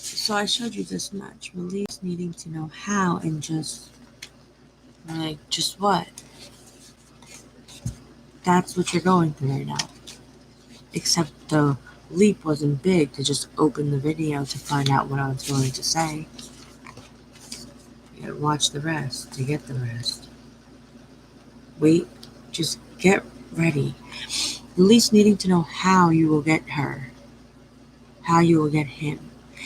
So I showed you this much. Release needing to know how and just what. That's what you're going through right now. Except the leap wasn't big to just open the video to find out what I was going to say. You gotta watch the rest to get the rest. Wait, just get ready. Release needing to know how you will get her, how you will get him,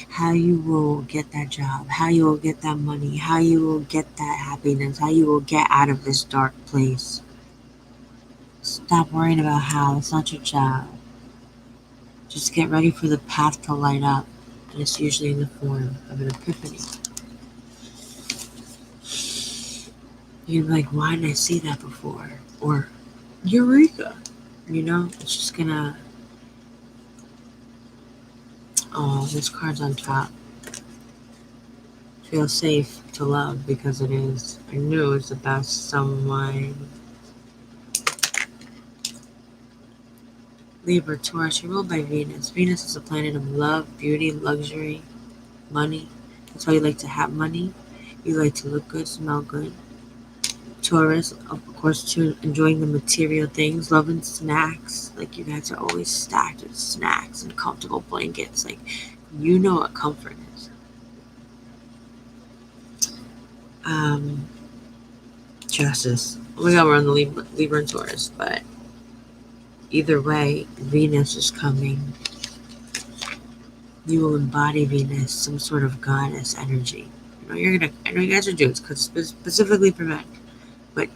how you will get that job, how you will get that money, how you will get that happiness, how you will get out of this dark place. Stop worrying about how. It's not your job. Just get ready for the path to light up, and it's usually in the form of an epiphany. You're like, why didn't I see that before? Or, Eureka! It's just gonna. Oh, this card's on top. Feel safe to love because it is. I knew it's about someone. Libra, Taurus, you're ruled by Venus. Venus is a planet of love, beauty, luxury, money. That's why you like to have money. You like to look good, smell good. Taurus, of course, too, enjoying the material things, loving snacks. Like, you guys are always stacked with snacks and comfortable blankets. Like, you know what comfort is. Justice. Oh my god, we're on the Libra and Taurus, but either way, Venus is coming. You will embody Venus, some sort of goddess energy. I know you guys are Jews, because specifically for men, but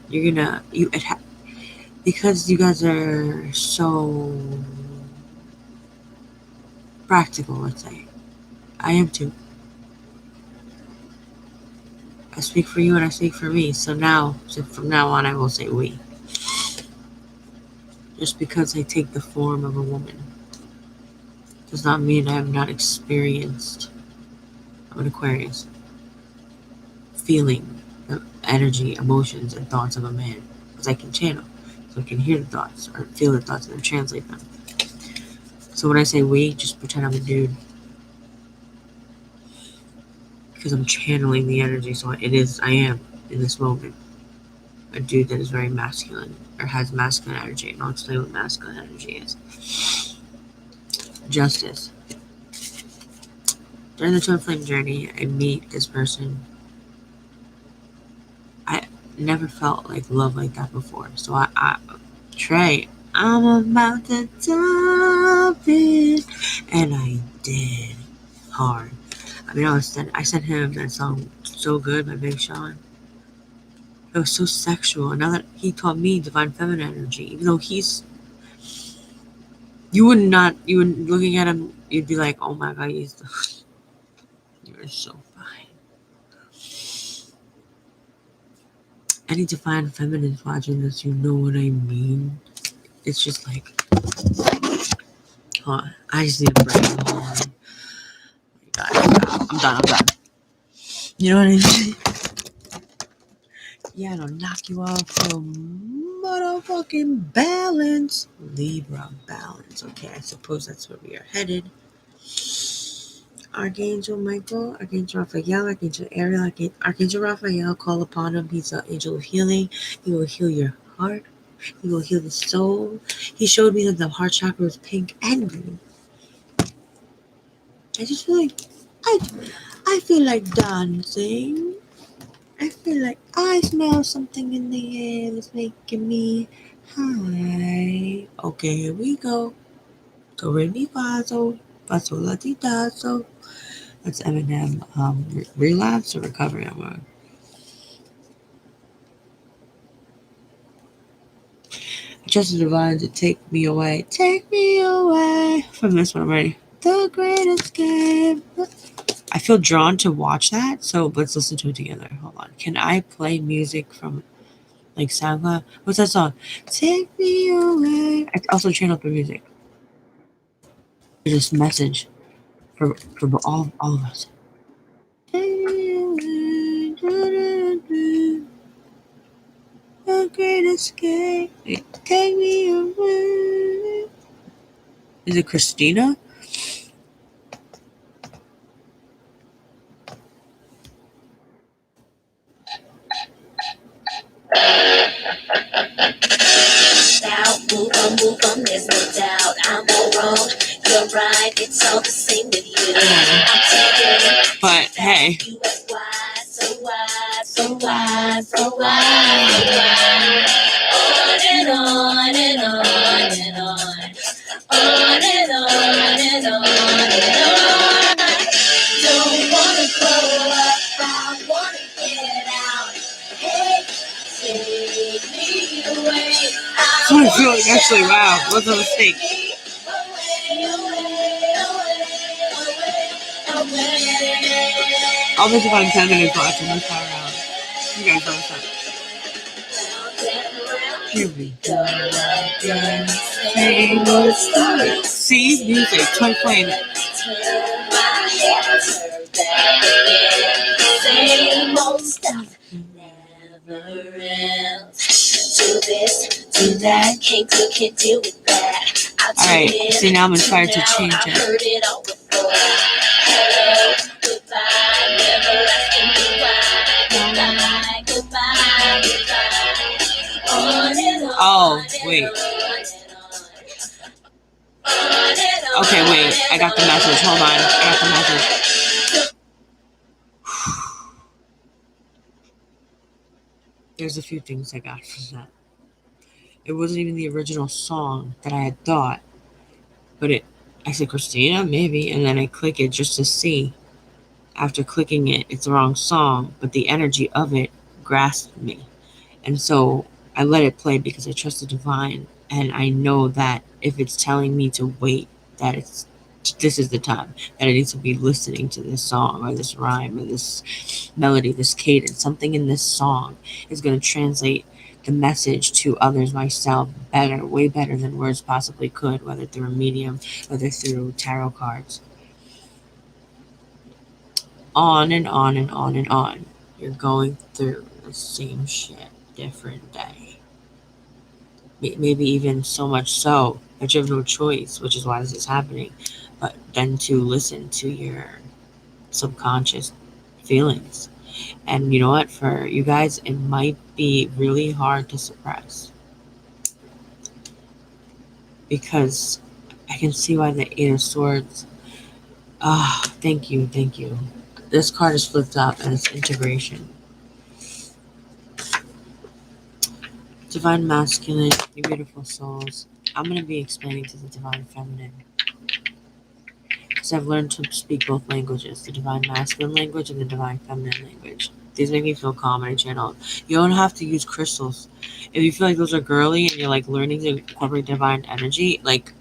because you guys are so practical, let's say. I am too. I speak for you and I speak for me. So from now on, I will say we. Just because I take the form of a woman does not mean I have not experienced. I'm an Aquarius. Feeling the energy, emotions, and thoughts of a man. Because I can channel. So I can hear the thoughts or feel the thoughts and then translate them. So when I say we, just pretend I'm a dude. Because I'm channeling the energy. So I am, in this moment, a dude that is very masculine or has masculine energy. And I'll explain what masculine energy is. Justice. During the twin flame journey, I meet this person. I never felt like love like that before. So Trey, I'm about to jump in. And I did. Hard. I mean, I sent him that song So Good by Big Sean. It was so sexual. And now that he taught me divine feminine energy, even though you would looking at him, you'd be like, oh my god, you're so fine. Any divine feminine watching this, you know what I mean. It's just like, hold on, I just need a break. Hold on. I'm done. You know what I mean? Yeah, it'll knock you off your motherfucking balance. Libra balance. Okay, I suppose that's where we are headed. Archangel Michael, Archangel Raphael, Archangel Ariel, Archangel Raphael, call upon him. He's the angel of healing. He will heal your heart. He will heal the soul. He showed me that the heart chakra was pink and green. I just feel like I feel like dancing. I feel like I smell something in the air that's making me high. Okay, here we go. Do re mi fa so la ti da so. That's Eminem. Relapse or recovery? I'm on. Trust the divine to take me away from this one. I'm ready. The Great Escape. I feel drawn to watch that, so let's listen to it together. Hold on. Can I play music from like SoundCloud? What's that song? Take me away. I also channel for music. There's this message for all of us. Take me away. The Great Escape. Take me away. Is it Christina? Move on, there's no doubt. I'm all wrong, you're right, it's all the same with you. I'm taking But hey. You as wide, so wide, so wide, so wide, so wide. On and on and on and on. On and on and on and on. Don't wanna grow up, I wanna get out. Hey, take me away. So I feel like actually, wow, what's a mistake? All the divine feminine watching this time around. You guys know what's up. Here we go again. Same old story. See, music, try playing it. Same old stuff, never else. Do this, do that, can't cook, can't deal with that. Alright, see now I'm inspired to change it. Heard it all before. Hello, goodbye, never asking me why. Goodbye, goodbye, goodbye. On and on. Oh, wait. Okay, wait. I got the message. Hold on. I got the message. There's a few things I got from that. It wasn't even the original song that I had thought. But I said, Christina, maybe. And then I click it just to see. After clicking it, it's the wrong song. But the energy of it grasped me. And so I let it play because I trust the divine. And I know that if it's telling me to wait, that this is the time that I need to be listening to this song or this rhyme or this melody, this cadence. Something in this song is going to translate the message to others, myself, better, way better than words possibly could, whether through a medium, whether through tarot cards. On and on and on and on. You're going through the same shit, different day. Maybe even so much so that you have no choice, which is why this is happening, but then to listen to your subconscious feelings. And you know what? For you guys, it might be really hard to suppress. Because I can see why the Eight of Swords. Thank you. This card is flipped up and it's integration. Divine Masculine, you beautiful souls. I'm going to be explaining to the Divine Feminine. Because I've learned to speak both languages, the Divine Masculine language and the Divine Feminine language. These make me feel calm and channeled. You don't have to use crystals. If you feel like those are girly and you're like learning to incorporate divine energy, like,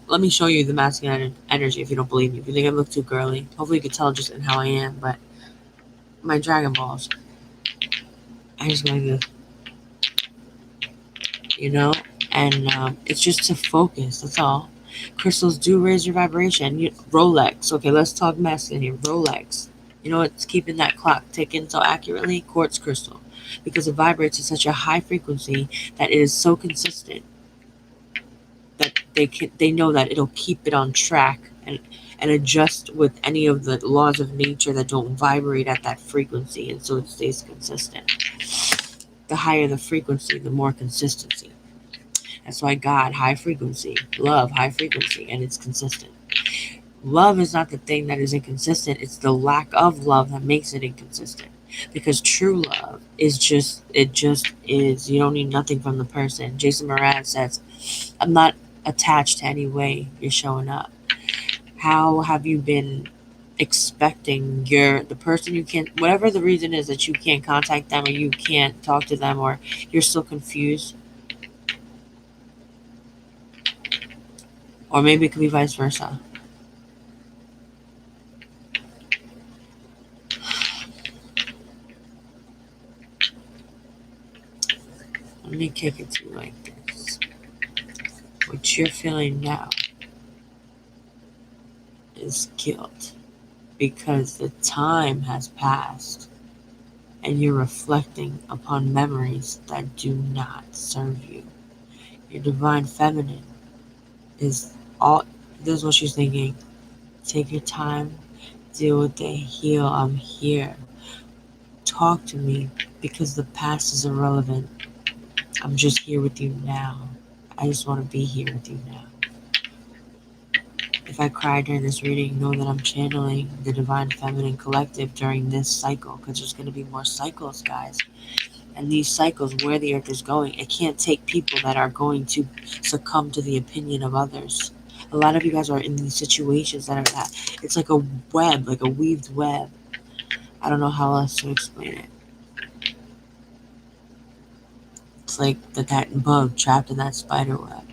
let me show you the masculine energy if you don't believe me. If you think I look too girly, hopefully you can tell just in how I am, but my Dragon Balls, I just go like this. And it's just to focus, that's all. Crystals do raise your vibration. Rolex, okay, let's talk masculine here. Rolex, you know what's keeping that clock ticking so accurately? Quartz crystal, because it vibrates at such a high frequency that it is so consistent that they know that it'll keep it on track and adjust with any of the laws of nature that don't vibrate at that frequency, and so it stays consistent. The higher the frequency, the more consistency. That's why God, high frequency, love, high frequency, and it's consistent. Love is not the thing that is inconsistent. It's the lack of love that makes it inconsistent. Because true love is just is. You don't need nothing from the person. Jason Mraz says, I'm not attached to any way you're showing up. How have you been expecting the person you can't, whatever the reason is that you can't contact them or you can't talk to them or you're still confused? Or maybe it could be vice versa. Let me kick it to you like this. What you're feeling now is guilt because the time has passed and you're reflecting upon memories that do not serve you. Your divine feminine is all. This is what she's thinking. Take your time, deal with it, heal. I'm here. Talk to me because the past is irrelevant. I'm just here with you now. I just want to be here with you now. If I cry during this reading, know that I'm channeling the Divine Feminine Collective during this cycle, because there's going to be more cycles, guys. And these cycles, where the earth is going, it can't take people that are going to succumb to the opinion of others. A lot of you guys are in these situations that are that. It's like a web, like a weaved web. I don't know how else to explain it. It's like that bug trapped in that spider web.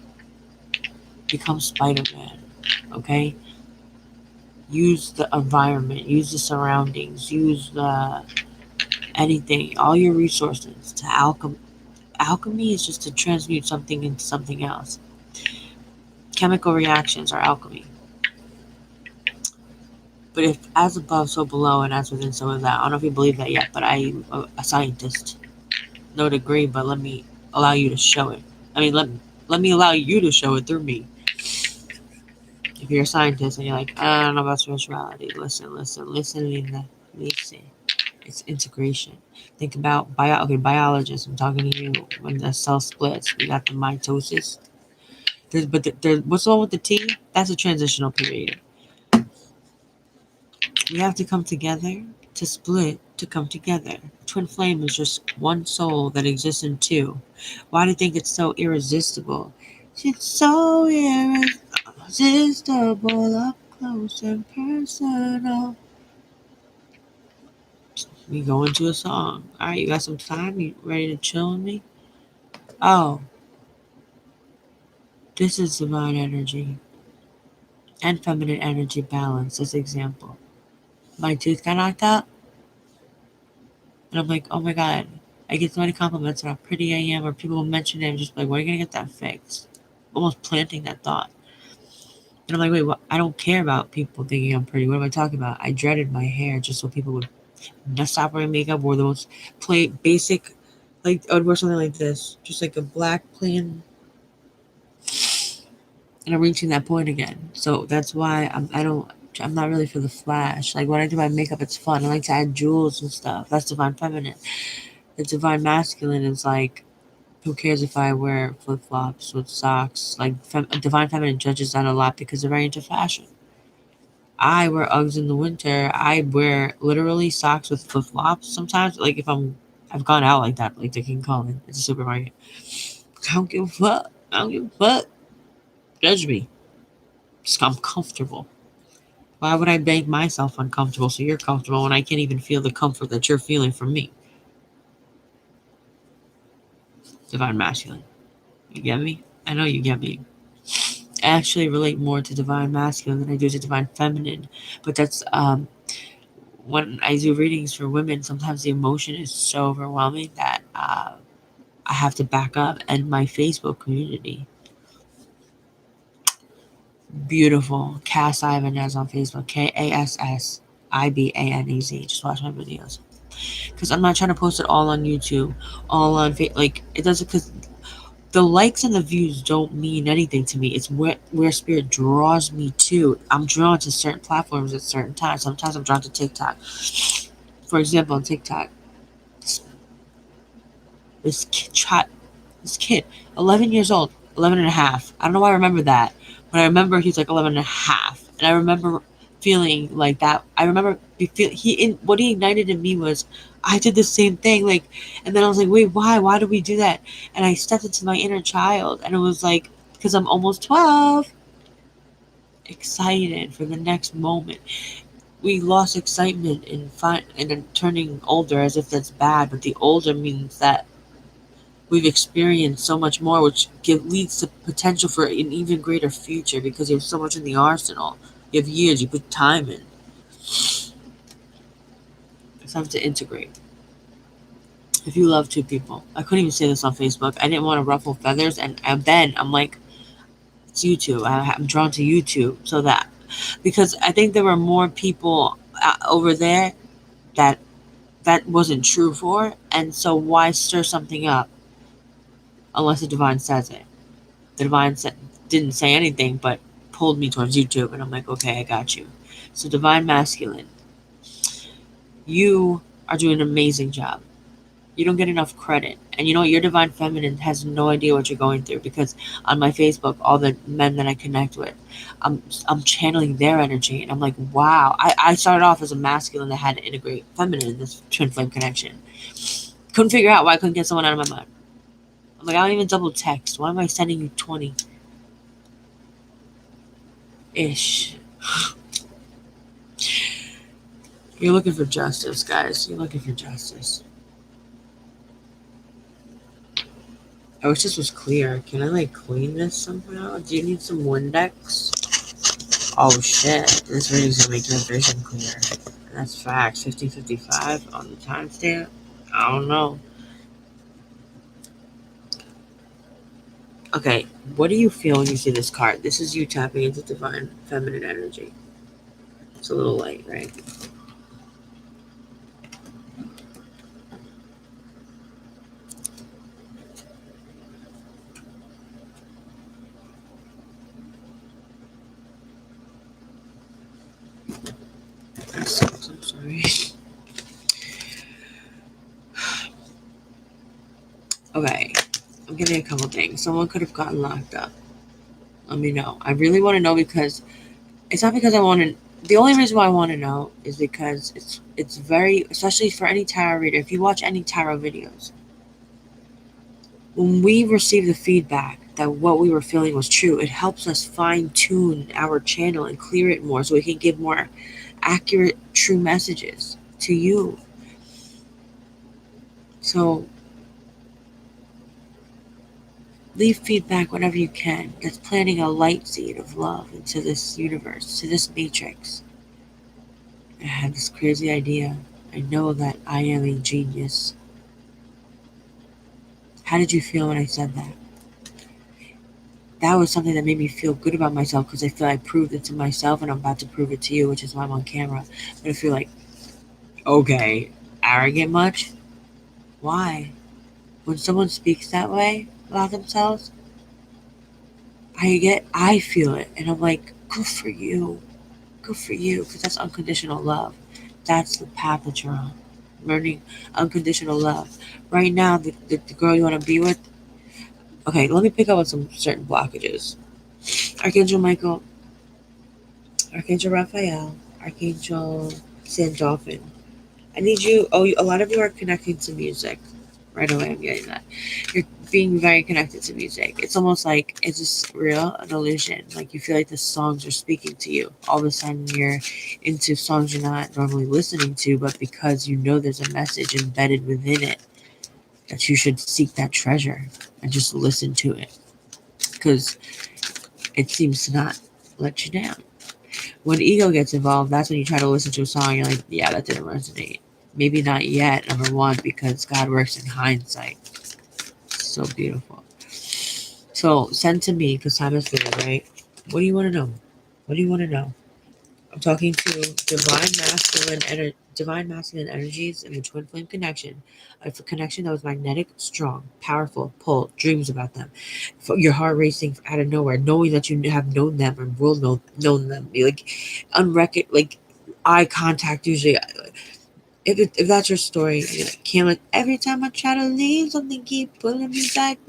Become Spider-Man, okay? Use the environment, use the surroundings, use the anything, all your resources to alchemy. Alchemy is just to transmute something into something else. Chemical reactions are alchemy. But if as above, so below, and as within, so without. I don't know if you believe that yet, but I'm a scientist. No degree, but let me allow you to show it. I mean, let me allow you to show it through me. If you're a scientist and you're like, I don't know about spirituality, listen. It's integration. Think about biologists. I'm talking to you. When the cell splits, we got the mitosis. What's wrong with the T? That's a transitional period. We have to come together to split to come together. Twin flame is just one soul that exists in two. Why do you think it's so irresistible? It's so irresistible, up close and personal. We go into a song. All right, you got some time? You ready to chill with me? Oh, this is divine energy and feminine energy balance. As example, my tooth got knocked out, and I'm like, oh my god. I get so many compliments on how pretty I am, or people will mention it. I'm just like, when are you gonna get that fixed? Almost planting that thought. And I'm like, wait, what? I don't care about people thinking I'm pretty. What am I talking about? I dreaded my hair just so people would not stop wearing makeup, or the most basic, like I would wear something like this, just like a black plain. And I'm reaching that point again. So that's why I'm not really for the flash. Like when I do my makeup, it's fun. I like to add jewels and stuff. That's divine feminine. The divine masculine is like, who cares if I wear flip flops with socks? Like divine feminine judges that a lot because they're very into fashion. I wear Uggs in the winter. I wear literally socks with flip flops sometimes. Like if I've gone out like that, like the King Cullen. It's a supermarket. I don't give a fuck. I don't give a fuck. Judge me. I'm comfortable. Why would I make myself uncomfortable so you're comfortable when I can't even feel the comfort that you're feeling from me? Divine masculine. You get me? I know you get me. I actually relate more to divine masculine than I do to divine feminine. But that's when I do readings for women, sometimes the emotion is so overwhelming that I have to back up. And my Facebook community, beautiful. Cass Ibanez on Facebook. KASSIBANEZ. Just watch my videos. Because I'm not trying to post it all on YouTube, all on like it doesn't, because the likes and the views don't mean anything to me. It's where spirit draws me to. I'm drawn to certain platforms at certain times. Sometimes I'm drawn to TikTok. For example, on TikTok, this kid, 11 years old, 11 and a half. I don't know why I remember that, but I remember he's like 11 and a half. And I remember feeling like that. I remember what he ignited in me was, I did the same thing. Like, and then I was like, wait, why? Why did we do that? And I stepped into my inner child, and it was like, because I'm almost 12, excited for the next moment. We lost excitement in turning older, as if that's bad, but the older means that we've experienced so much more, which leads to potential for an even greater future because you have so much in the arsenal. You have years, you put time in. It's time to integrate. If you love two people, I couldn't even say this on Facebook. I didn't want to ruffle feathers, and then I'm like, it's YouTube. I'm drawn to YouTube, so that because I think there were more people over there that wasn't true for, and so why stir something up unless the divine says it? The divine said, didn't say anything, but pulled me towards YouTube, and I'm like, okay, I got you. So divine masculine, you are doing an amazing job. You don't get enough credit. And you know what? Your divine feminine has no idea what you're going through, because on my Facebook, all the men that I connect with, I'm channeling their energy, and I'm like, wow. I started off as a masculine that had to integrate feminine in this twin flame connection. Couldn't figure out why I couldn't get someone out of my mind. I'm like, I don't even double text. Why am I sending you 20 ish? You're looking for justice, guys. You're looking for justice. I wish this was clear. Can I like clean this somehow? Do you need some Windex? Oh shit. This reading's gonna make your vision clear. That's facts. 50:55 on the timestamp. I don't know. Okay, what do you feel when you see this card? This is you tapping into divine feminine energy. It's a little light, right? I'm sorry. Okay, I'm getting a couple things. Someone could have gotten locked up. Let me know. I really want to know, because it's not because I want to. The only reason why I want to know is because it's very, especially for any tarot reader. If you watch any tarot videos, when we receive the feedback that what we were feeling was true, it helps us fine tune our channel and clear it more, so we can give more accurate, true messages to you. So leave feedback whenever you can. That's planting a light seed of love into this universe, to this matrix. I had this crazy idea. I know that I am a genius. How did you feel when I said that? That was something that made me feel good about myself, because I feel I proved it to myself, and I'm about to prove it to you, which is why I'm on camera. But I feel like, okay, arrogant much? Why? When someone speaks that way about themselves, I feel it, and I'm like, good for you. Good for you, because that's unconditional love. That's the path that you're on. Learning unconditional love. Right now, the girl you want to be with, okay, let me pick up on some certain blockages. Archangel Michael, Archangel Raphael, Archangel Sandolphin. I need you. Oh, a lot of you are connecting to music. Right away, I'm getting that. You're being very connected to music. It's almost like, is this real? An illusion? Like you feel like the songs are speaking to you. All of a sudden, you're into songs you're not normally listening to, but because you know there's a message embedded within it, that you should seek that treasure and just listen to it, because it seems to not let you down. When ego gets involved, that's when you try to listen to a song, you're like, yeah, that didn't resonate. Maybe not yet, number one, because God works in hindsight. So beautiful. So send to me, because time is fitting, right? What do you want to know? What do you want to know? I'm talking to divine masculine energies in the twin flame connection. A connection that was magnetic, strong, powerful, pull, dreams about them. Your heart racing out of nowhere, knowing that you have known them and will known them. Like like eye contact usually. If that's your story, can't let every time I try to leave, something keep pulling me back,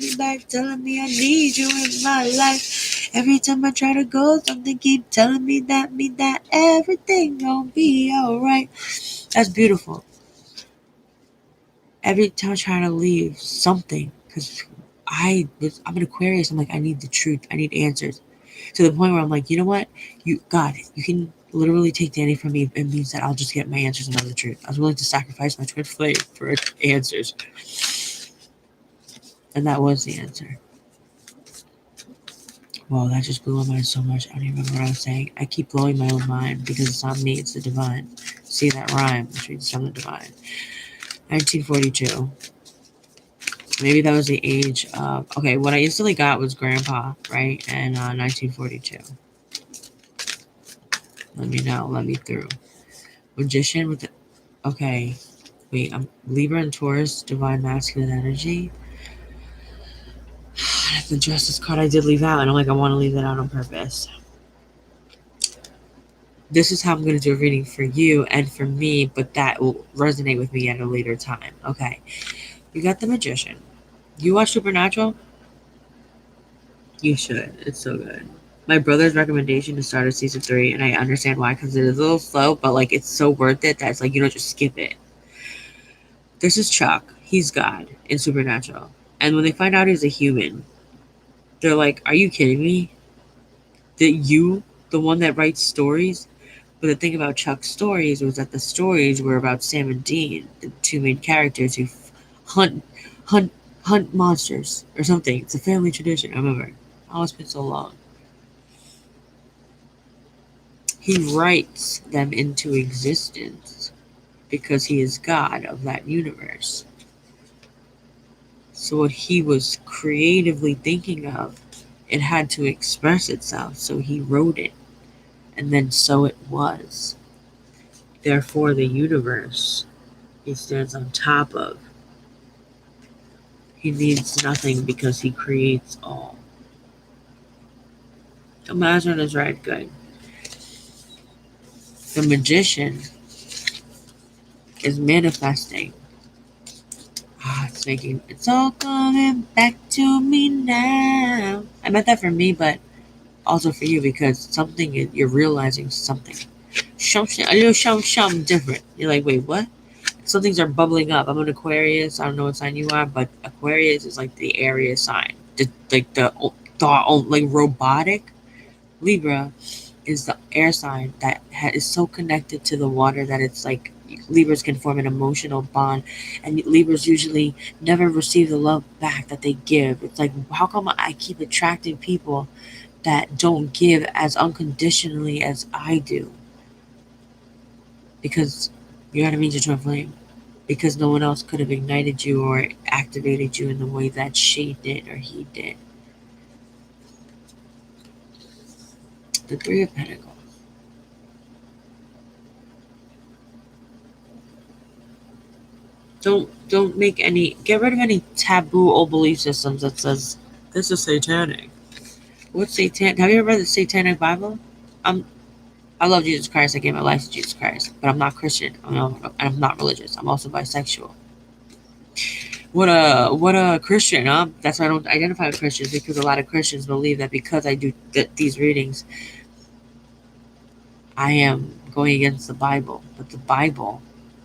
telling me I need you in my life. Every time I try to go, something keep telling me that everything gonna be alright. That's beautiful. Every time I try to leave something, because I'm an Aquarius. I'm like, I need the truth. I need answers. To the point where I'm like, you know what? God, you can literally take Danny from me. It means that I'll just get my answers and know the truth. I was willing to sacrifice my twin flame for answers. And that was the answer. Wow, that just blew my mind so much. I don't even remember what I was saying. I keep blowing my own mind because it's not me, it's the divine. See that rhyme, which means from the divine. 1942. Maybe that was the age of... Okay, what I instantly got was Grandpa, right? And 1942. Let me know. Let me through. Magician with the... Okay. Wait, I'm Libra and Taurus, divine masculine energy. The Justice card I did leave out, and I'm like, I want to leave that out on purpose. This is how I'm going to do a reading for you and for me, but that will resonate with me at a later time. Okay. You got the Magician. You watch Supernatural? You should. It's so good. My brother's recommendation to start at season 3, and I understand why, because it is a little slow, but like it's so worth it that it's like you don't just skip it. This is Chuck. He's God in Supernatural. And when they find out he's a human, they're like, are you kidding me? That you, the one that writes stories? But the thing about Chuck's stories was that the stories were about Sam and Dean, the two main characters who hunt hunt hunt monsters or something. It's a family tradition. I remember. Oh, it's been so long. He writes them into existence because he is God of that universe. So what he was creatively thinking of, it had to express itself. So he wrote it, and then so it was. Therefore, the universe he stands on top of. He needs nothing because he creates all. Imagine is right good. The Magician is manifesting. It's all coming back to me now. I meant that for me, but also for you because something you're realizing something. A little something different. You're like, wait, what? Some things are bubbling up. I'm an Aquarius. I don't know what sign you are, but Aquarius is like the Aries sign. Like robotic. Libra is the air sign that is so connected to the water that it's like Libras can form an emotional bond, and Libras usually never receive the love back that they give. It's like, how come I keep attracting people that don't give as unconditionally as I do? Because you're enemies to twin flame. Because no one else could have ignited you or activated you in the way that she did or he did. The Three of Pentacles. Don't get rid of any taboo old belief systems that says this is satanic. What's satanic? Have you ever read the Satanic Bible? I love Jesus Christ. I gave my life to Jesus Christ, but I'm not Christian. I'm not religious. I'm also bisexual. What a Christian, huh? That's why I don't identify with Christians, because a lot of Christians believe that because I do these readings, I am going against the Bible. But the Bible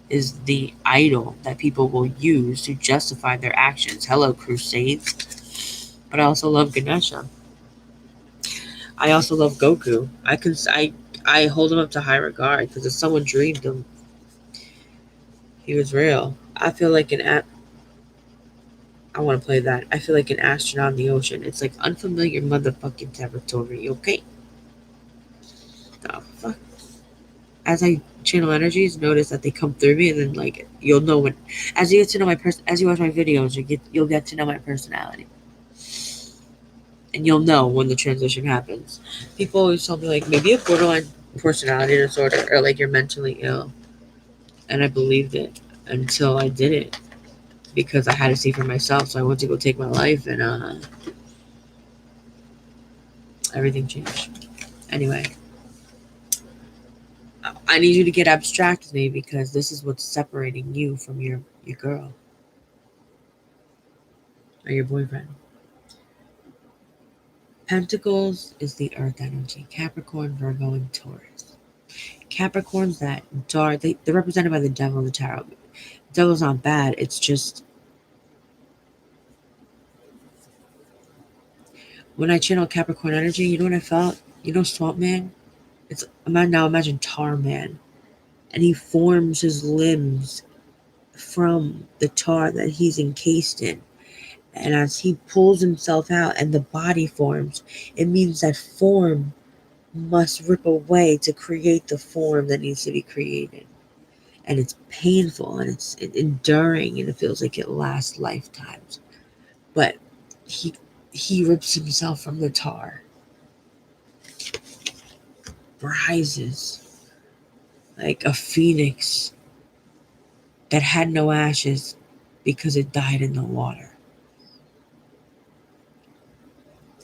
is the idol that people will use to justify their actions. Hello, Crusades. But I also love Ganesha. I also love Goku. I hold him up to high regard because if someone dreamed him, he was real. I feel like I want to play that. I feel like an astronaut in the ocean. It's like unfamiliar motherfucking territory, okay? The fuck? As I channel energies, notice that they come through me, and then like you'll know when, as you get to know as you watch my videos, you'll get to know my personality, and you'll know when the transition happens. People always tell me like maybe a borderline personality disorder or like you're mentally ill, and I believed it until I did it because I had to see for myself. So I went to go take my life, and everything changed. Anyway. I need you to get abstract with me because this is what's separating you from your girl or your boyfriend. Pentacles is the earth energy. Capricorn, Virgo, and Taurus. Capricorn's that dark. They're represented by the devil in the tarot. The devil's not bad. It's just when I channel Capricorn energy, you know what I felt? You know Swamp Man? Imagine Tar Man. And he forms his limbs from the tar that he's encased in. And as he pulls himself out and the body forms, it means that form must rip away to create the form that needs to be created. And it's painful and it's enduring and it feels like it lasts lifetimes. But he rips himself from the tar, rises like a phoenix that had no ashes because it died in the water.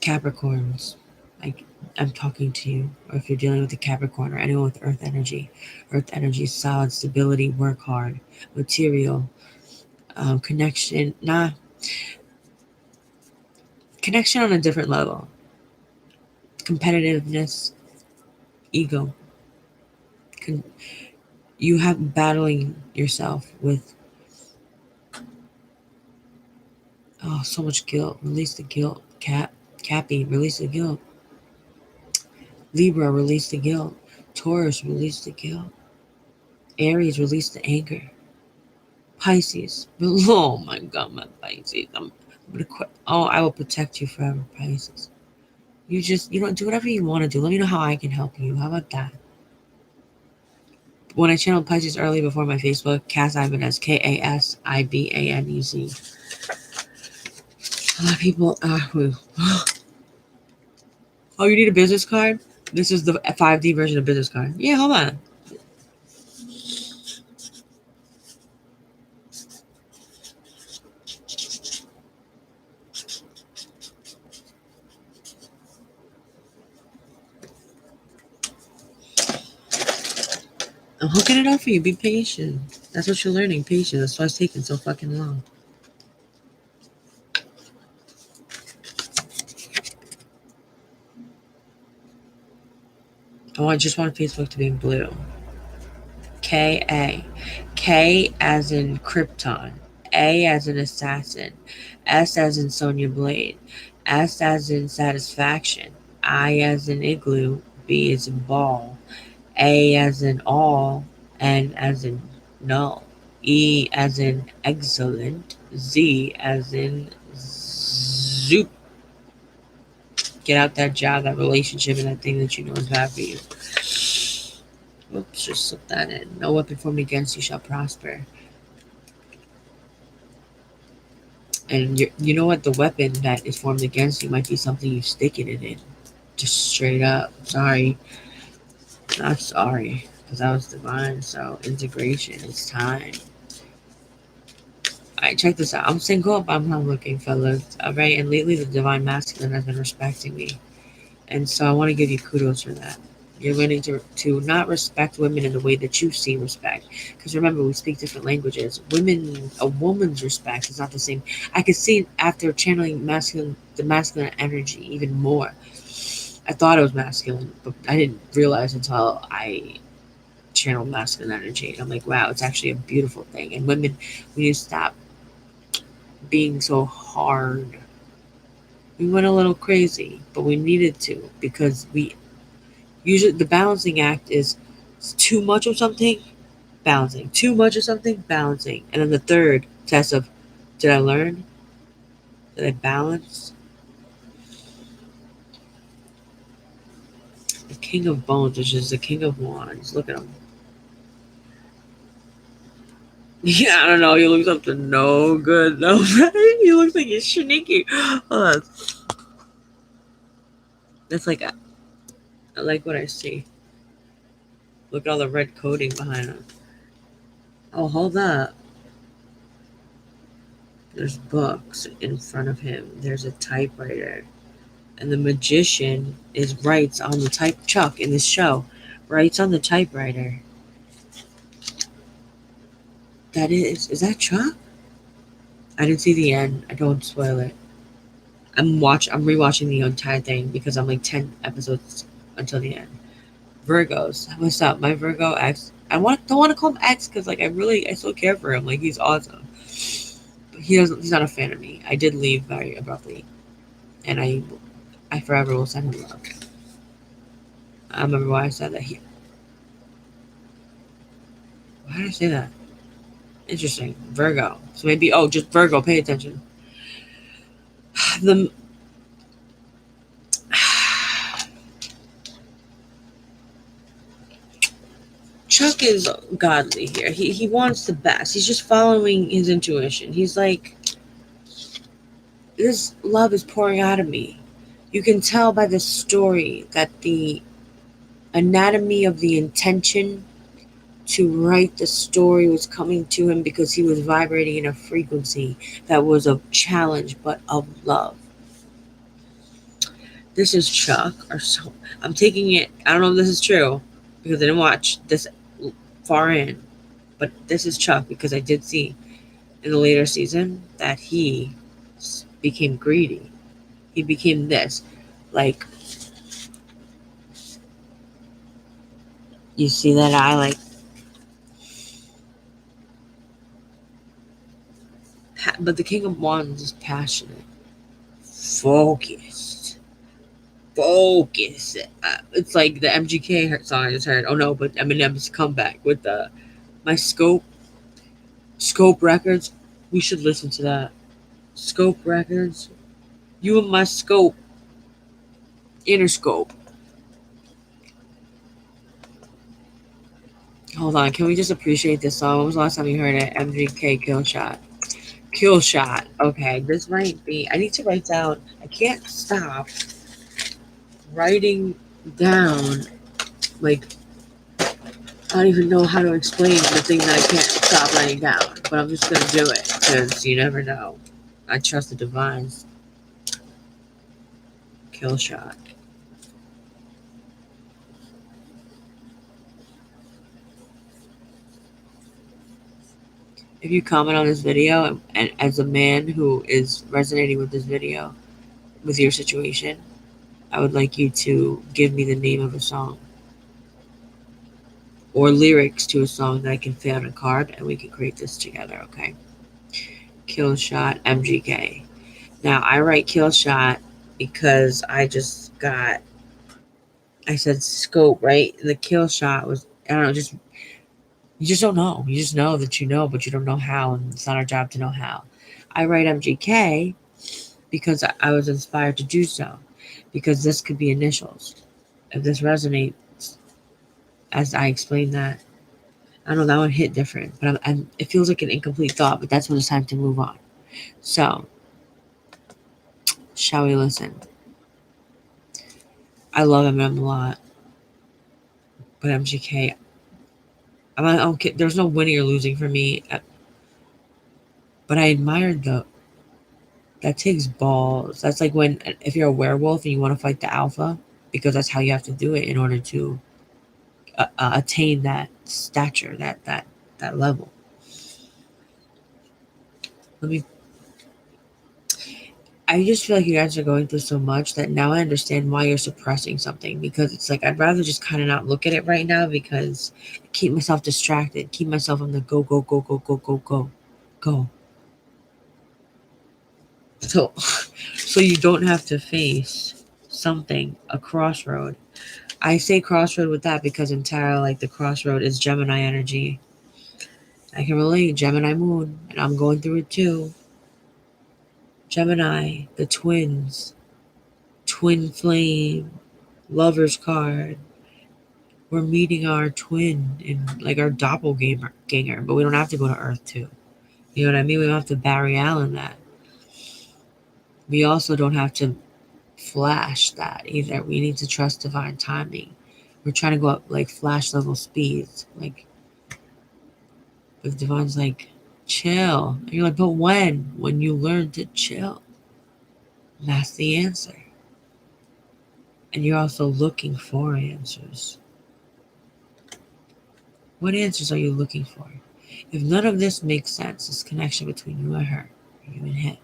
Capricorns, like I'm talking to you, or if you're dealing with a Capricorn or anyone with Earth energy is solid, stability, work hard, material, connection, connection on a different level, competitiveness, ego. You have battling yourself with so much guilt. Release the guilt. Cappy, release the guilt. Libra, release the guilt. Taurus, release the guilt. Aries, release the anger. Pisces, oh my God, my Pisces, I'm gonna quit. Oh, I will protect you forever, Pisces. You don't do whatever you want to do. Let me know how I can help you. How about that? When I channeled Pisces early before my Facebook, Cass Ibanez, Kasibanez. A lot of people, oh, you need a business card? This is the 5D version of business card. Yeah, hold on. I'm hooking it up for you. Be patient. That's what you're learning, patience. That's why it's taking so fucking long. I just want Facebook to be in blue. K-A. K as in Krypton. A as in assassin. S as in Sonya Blade. S as in satisfaction. I as in igloo. B as in ball. A as in all. N as in null. E as in excellent. Z as in zoop. Get out that job, that relationship, and that thing that you know is bad for you. Oops, just slip that in. No weapon formed against you shall prosper. And you know what? The weapon that is formed against you might be something you stick it in. Just straight up. Sorry. Not sorry. Because that was divine. So, integration. It's time. Alright, check this out. I'm single, but I'm not looking, fellas. Alright, and lately the divine masculine has been respecting me. And so I want to give you kudos for that. You're learning to not respect women in the way that you see respect. Because remember, we speak different languages. A woman's respect is not the same. I could see after channeling the masculine energy even more. I thought it was masculine, but I didn't realize until I channeled masculine energy. And I'm like, wow, it's actually a beautiful thing. And women, we need to stop being so hard. We went a little crazy, but we needed to, because we usually, the balancing act is too much of something, balancing. Too much of something, balancing. And then the third test of, did I learn? Did I balance? The King of Bones, which is the King of Wands. Look at him. Yeah, I don't know. He looks up to no good, no. He looks like he's sneaky. Hold on. That's like, I like what I see. Look at all the red coating behind him. Oh, hold up. There's books in front of him. There's a typewriter. And the magician writes on the Chuck in this show, writes on the typewriter. Is that Chuck? I didn't see the end. I don't spoil it. I'm rewatching the entire thing because I'm like 10 episodes until the end. Virgos, what's up? My Virgo ex. Don't want to call him ex because like I still care for him. Like, he's awesome. But he's not a fan of me. I did leave very abruptly, and I forever will send him love. I remember why I said that. Why did I say that? Interesting. Virgo. So maybe, just Virgo. Pay attention. Chuck is godly here. He wants the best. He's just following his intuition. He's like, this love is pouring out of me. You can tell by the story that the anatomy of the intention to write the story was coming to him because he was vibrating in a frequency that was of challenge but of love. This is Chuck, or so. I'm taking it. I don't know if this is true because I didn't watch this far in, but this is Chuck because I did see in the later season that he became greedy. He became this. Like, you see that eye? Like, but the King of Wands is passionate, focused, focus. It's like the MGK song I just heard. Oh no, but Eminem's comeback with the my Scope Records. We should listen to that. Scope Records. You and my scope. Interscope. Hold on, can we just appreciate this song? When was the last time you heard it? MGK Kill Shot. Kill Shot. Okay, this might be. I need to write down. I can't stop writing down. Like, I don't even know how to explain the thing that I can't stop writing down. But I'm just gonna do it because you never know. I trust the divines. Kill Shot. If you comment on this video, and as a man who is resonating with this video, with your situation, I would like you to give me the name of a song or lyrics to a song that I can fit on a card, and we can create this together, okay? Kill Shot MGK. Now, I write Kill Shot because I said scope, right? The Kill Shot was, I don't know, you just don't know. You just know that you know, but you don't know how, and it's not our job to know how. I write MGK because I was inspired to do so, because this could be initials. If this resonates, as I explained that, I don't know, that one hit different, but it feels like an incomplete thought, but that's when it's time to move on. So, shall we listen? I love Eminem a lot, but MGK, there's no winning or losing for me, but I admired that takes balls. That's like if you're a werewolf and you want to fight the alpha, because that's how you have to do it in order to attain that stature, that level. I just feel like you guys are going through so much that now I understand why you're suppressing something, because it's like I'd rather just kind of not look at it right now, because I keep myself distracted, keep myself on the go, go, go, go, go, go, go, go. So you don't have to face something, a crossroad. I say crossroad with that because in tarot, like, the crossroad is Gemini energy. I can relate, Gemini moon, and I'm going through it too. Gemini, the twins, twin flame, lover's card. We're meeting our twin in, like, our doppelganger, but we don't have to go to Earth too. You know what I mean? We don't have to Barry Allen that. We also don't have to flash that either. We need to trust divine timing. We're trying to go up like flash level speeds. Like, if divine's like, chill. And you're like, but when? When you learn to chill. That's the answer. And you're also looking for answers. What answers are you looking for? If none of this makes sense, this connection between you and her, you and him,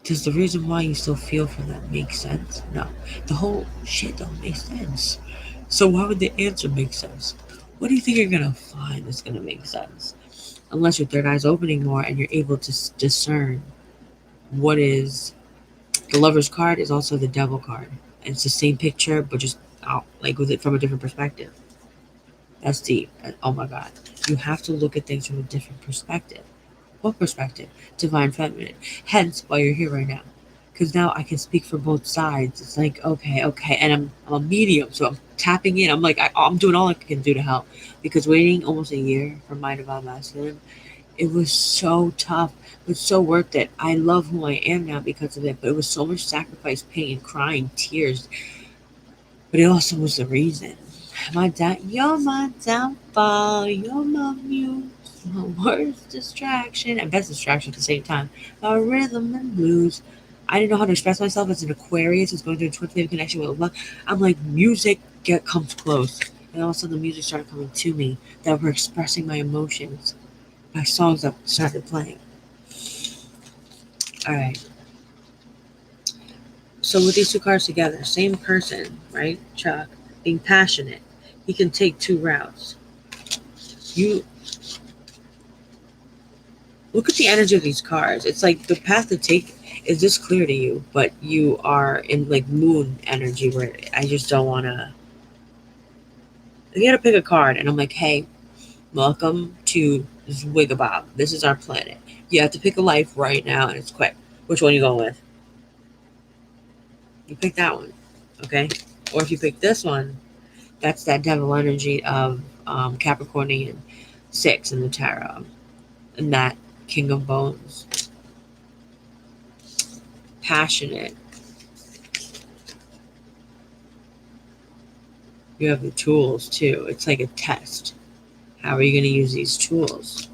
does the reason why you still feel for them make sense? No. The whole shit don't make sense. So why would the answer make sense? What do you think you're going to find that's going to make sense? Unless your third eye's opening more and you're able to discern what is... The Lover's card is also the Devil card. And it's the same picture, but just out, like, with it from a different perspective. That's deep. Oh my God. You have to look at things from a different perspective. What perspective? Divine feminine. Hence why you're here right now. Because now I can speak for both sides. It's like, okay. And I'm a medium, so I'm tapping in. I'm like, I'm doing all I can do to help. Because waiting almost a year for my divine masculine, it was so tough, but so worth it. I love who I am now because of it, but it was so much sacrifice, pain, crying, tears. But it also was the reason. You're my downfall, you're my muse. Worst distraction and best distraction at the same time. Rhythm and blues. I didn't know how to express myself as an Aquarius who's going through a twin flame connection with love. I'm like, music comes close. And all of a sudden the music started coming to me that were expressing my emotions by songs that started playing. Alright. So with these two cards together, same person, right? Chuck, being passionate. He can take two routes. You look at the energy of these cards. It's like the path to take is this clear to you, but you are in like moon energy where I just don't want to. You gotta pick a card, and I'm like, hey, welcome to Zwigabob. This is our planet. You have to pick a life right now, and it's quick. Which one you going with? You pick that one, okay? Or if you pick this one, that's that devil energy of Capricornian 6 in the tarot, and that King of Bones. Passionate. You have the tools too. It's like a test. How are you going to use these tools?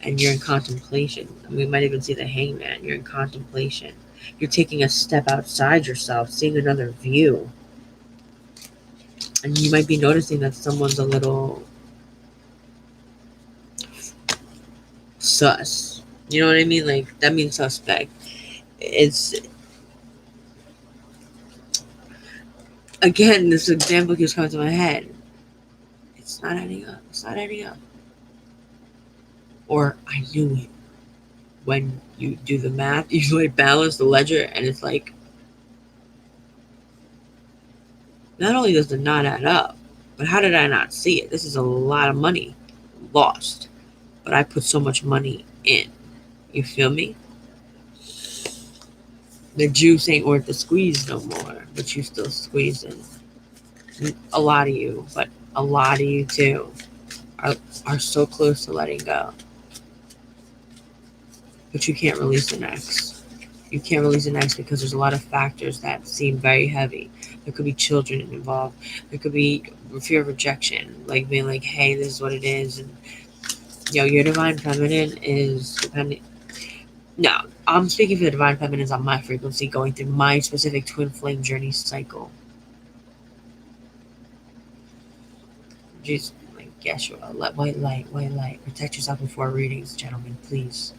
And you're in contemplation. And we might even see the hangman. You're in contemplation. You're taking a step outside yourself, seeing another view. And you might be noticing that someone's a little sus. You know what I mean? Like, that means suspect. It's, again, this example keeps coming to my head. It's not adding up. It's not adding up. Or I knew it. When you do the math, you like balance the ledger, and it's like, not only does it not add up, but how did I not see it? This is a lot of money lost, but I put so much money in. You feel me? The juice ain't worth the squeeze no more, but you still squeezing. A lot of you, but a lot of you too, are so close to letting go. But you can't release an ex. You can't release an ex because there's a lot of factors that seem very heavy. There could be children involved. There could be fear of rejection, like being like, hey, this is what it is. And, your divine feminine is depending. No, I'm speaking for the divine feminines on my frequency, going through my specific twin flame journey cycle. Just like Yeshua, white light, white light. Protect yourself before readings, gentlemen, please.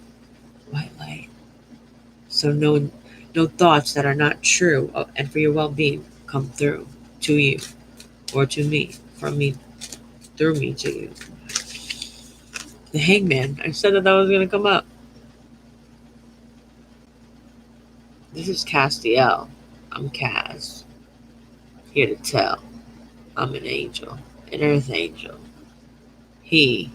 White light. So no thoughts that are not true and for your well-being come through to you or to me, from me, through me to you. The hangman. I said that was going to come up. This is Castiel. I'm Cass. Here to tell. I'm an angel. An earth angel. He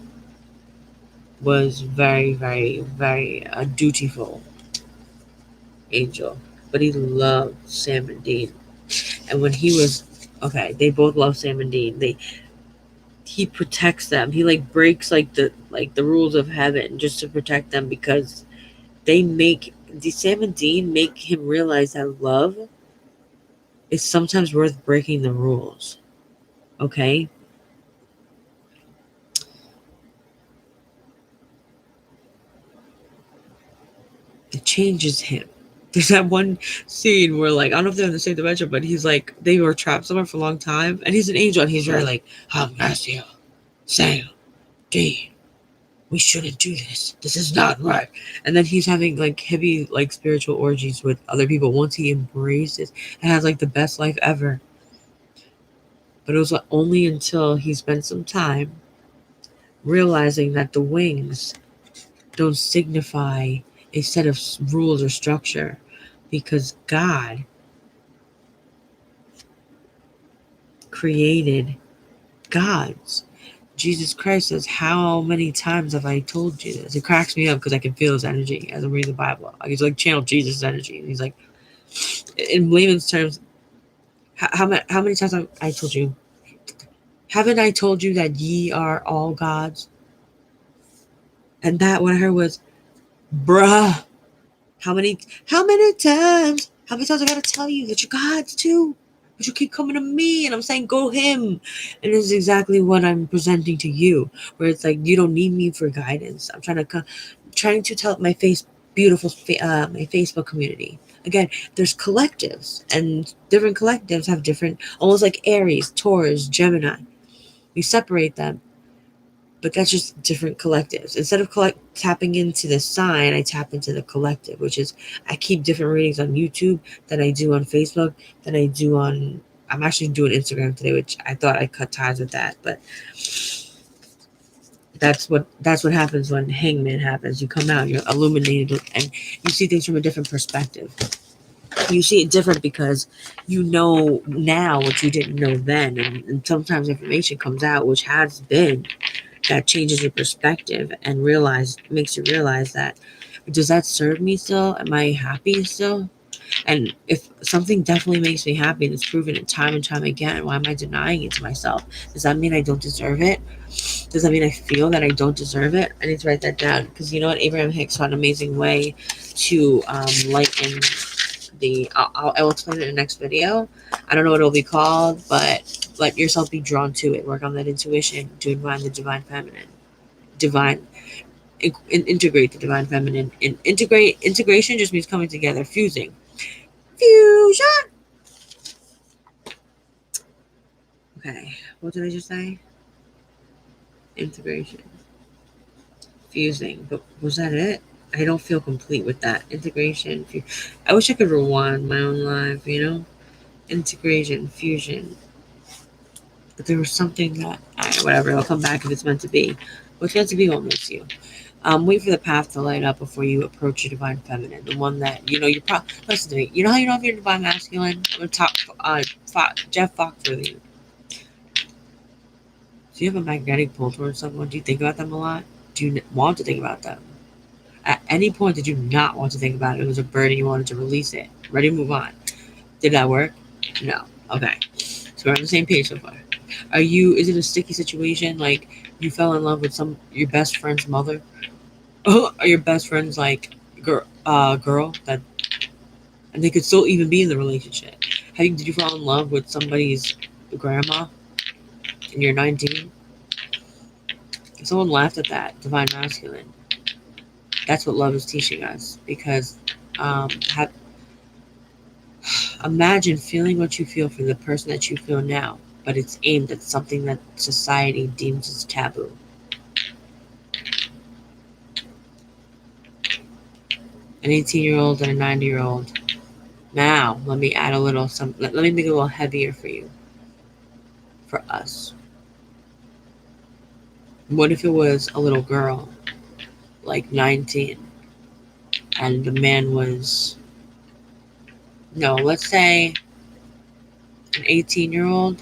was very, very, very dutiful angel. But he loved Sam and Dean. And when he was... Okay, they both love Sam and Dean. He protects them. He like breaks like the rules of heaven just to protect them, because Sam and Dean make him realize that love is sometimes worth breaking the rules. Okay? It changes him. There's that one scene where, like, I don't know if they're in the same dimension, but he's like, they were trapped somewhere for a long time, and he's an angel, and he's very like, I'm Castiel, Sam, Dean, we shouldn't do this. This is not right. And then he's having like heavy like spiritual orgies with other people once he embraces and has like the best life ever. But it was only until he spent some time realizing that the wings don't signify a set of rules or structure, because God created gods. Jesus Christ says, how many times have I told you this? It cracks me up because I can feel his energy as I'm reading the Bible. I can like channel Jesus' energy. And he's like, in layman's terms, how many times have I told you? Haven't I told you that ye are all gods? And that what I heard was, bruh, how many times? How many times I gotta tell you that you're gods too? But you keep coming to me, and I'm saying go him. And this is exactly what I'm presenting to you, where it's like you don't need me for guidance. I'm trying to tell my my Facebook community. Again, there's collectives, and different collectives have different, almost like Aries, Taurus, Gemini. We separate them, but that's just different collectives. Instead of tapping into the sign, I tap into the collective, which is I keep different readings on YouTube than I do on Facebook, than I do on. I'm actually doing Instagram today, which I thought I'd cut ties with that, but that's what happens when Hangman happens. You come out, you're illuminated, and you see things from a different perspective. You see it different because you know now what you didn't know then, and sometimes information comes out which has been that changes your perspective and makes you realize that, does that serve me still? Am I happy still? And if something definitely makes me happy and it's proven it time and time again, why am I denying it to myself? Does that mean I don't deserve it? Does that mean I feel that I don't deserve it? I need to write that down, because you know what, Abraham Hicks found an amazing way to lighten the. I will explain it in the next video. I don't know what it'll be called, but let yourself be drawn to it. Work on that intuition to find the divine feminine. Integrate the divine feminine. And integration just means coming together, fusing. Fusion. Okay, what did I just say? Integration, fusing. But was that it? I don't feel complete with that. Integration. I wish I could rewind my own life. Integration, fusion. But there was something that, whatever. I'll come back if it's meant to be. What's meant to be won't miss you. Wait for the path to light up before you approach your divine feminine. The one that, you're probably, listen to me. You know how you know if you're divine masculine? I'm going to talk, Jeff Foxworthy. Do you have a magnetic pull towards someone? Do you think about them a lot? Do you want to think about them? At any point did you not want to think about it? It was a burden, you wanted to release it. Ready to move on. Did that work? No. Okay. So we're on the same page so far. Is it a sticky situation? Like you fell in love with your best friend's mother? Are your best friends like girl that, and they could still even be in the relationship? Did you fall in love with somebody's grandma and you're 19? Someone laughed at that, divine masculine. That's what love is teaching us, because imagine feeling what you feel for the person that you feel now, but it's aimed at something that society deems as taboo. An 18-year-old and a 90-year-old. Now, let me add let me make it a little heavier for you. For us. What if it was a little girl, like 19, and the man was, no, let's say an 18-year-old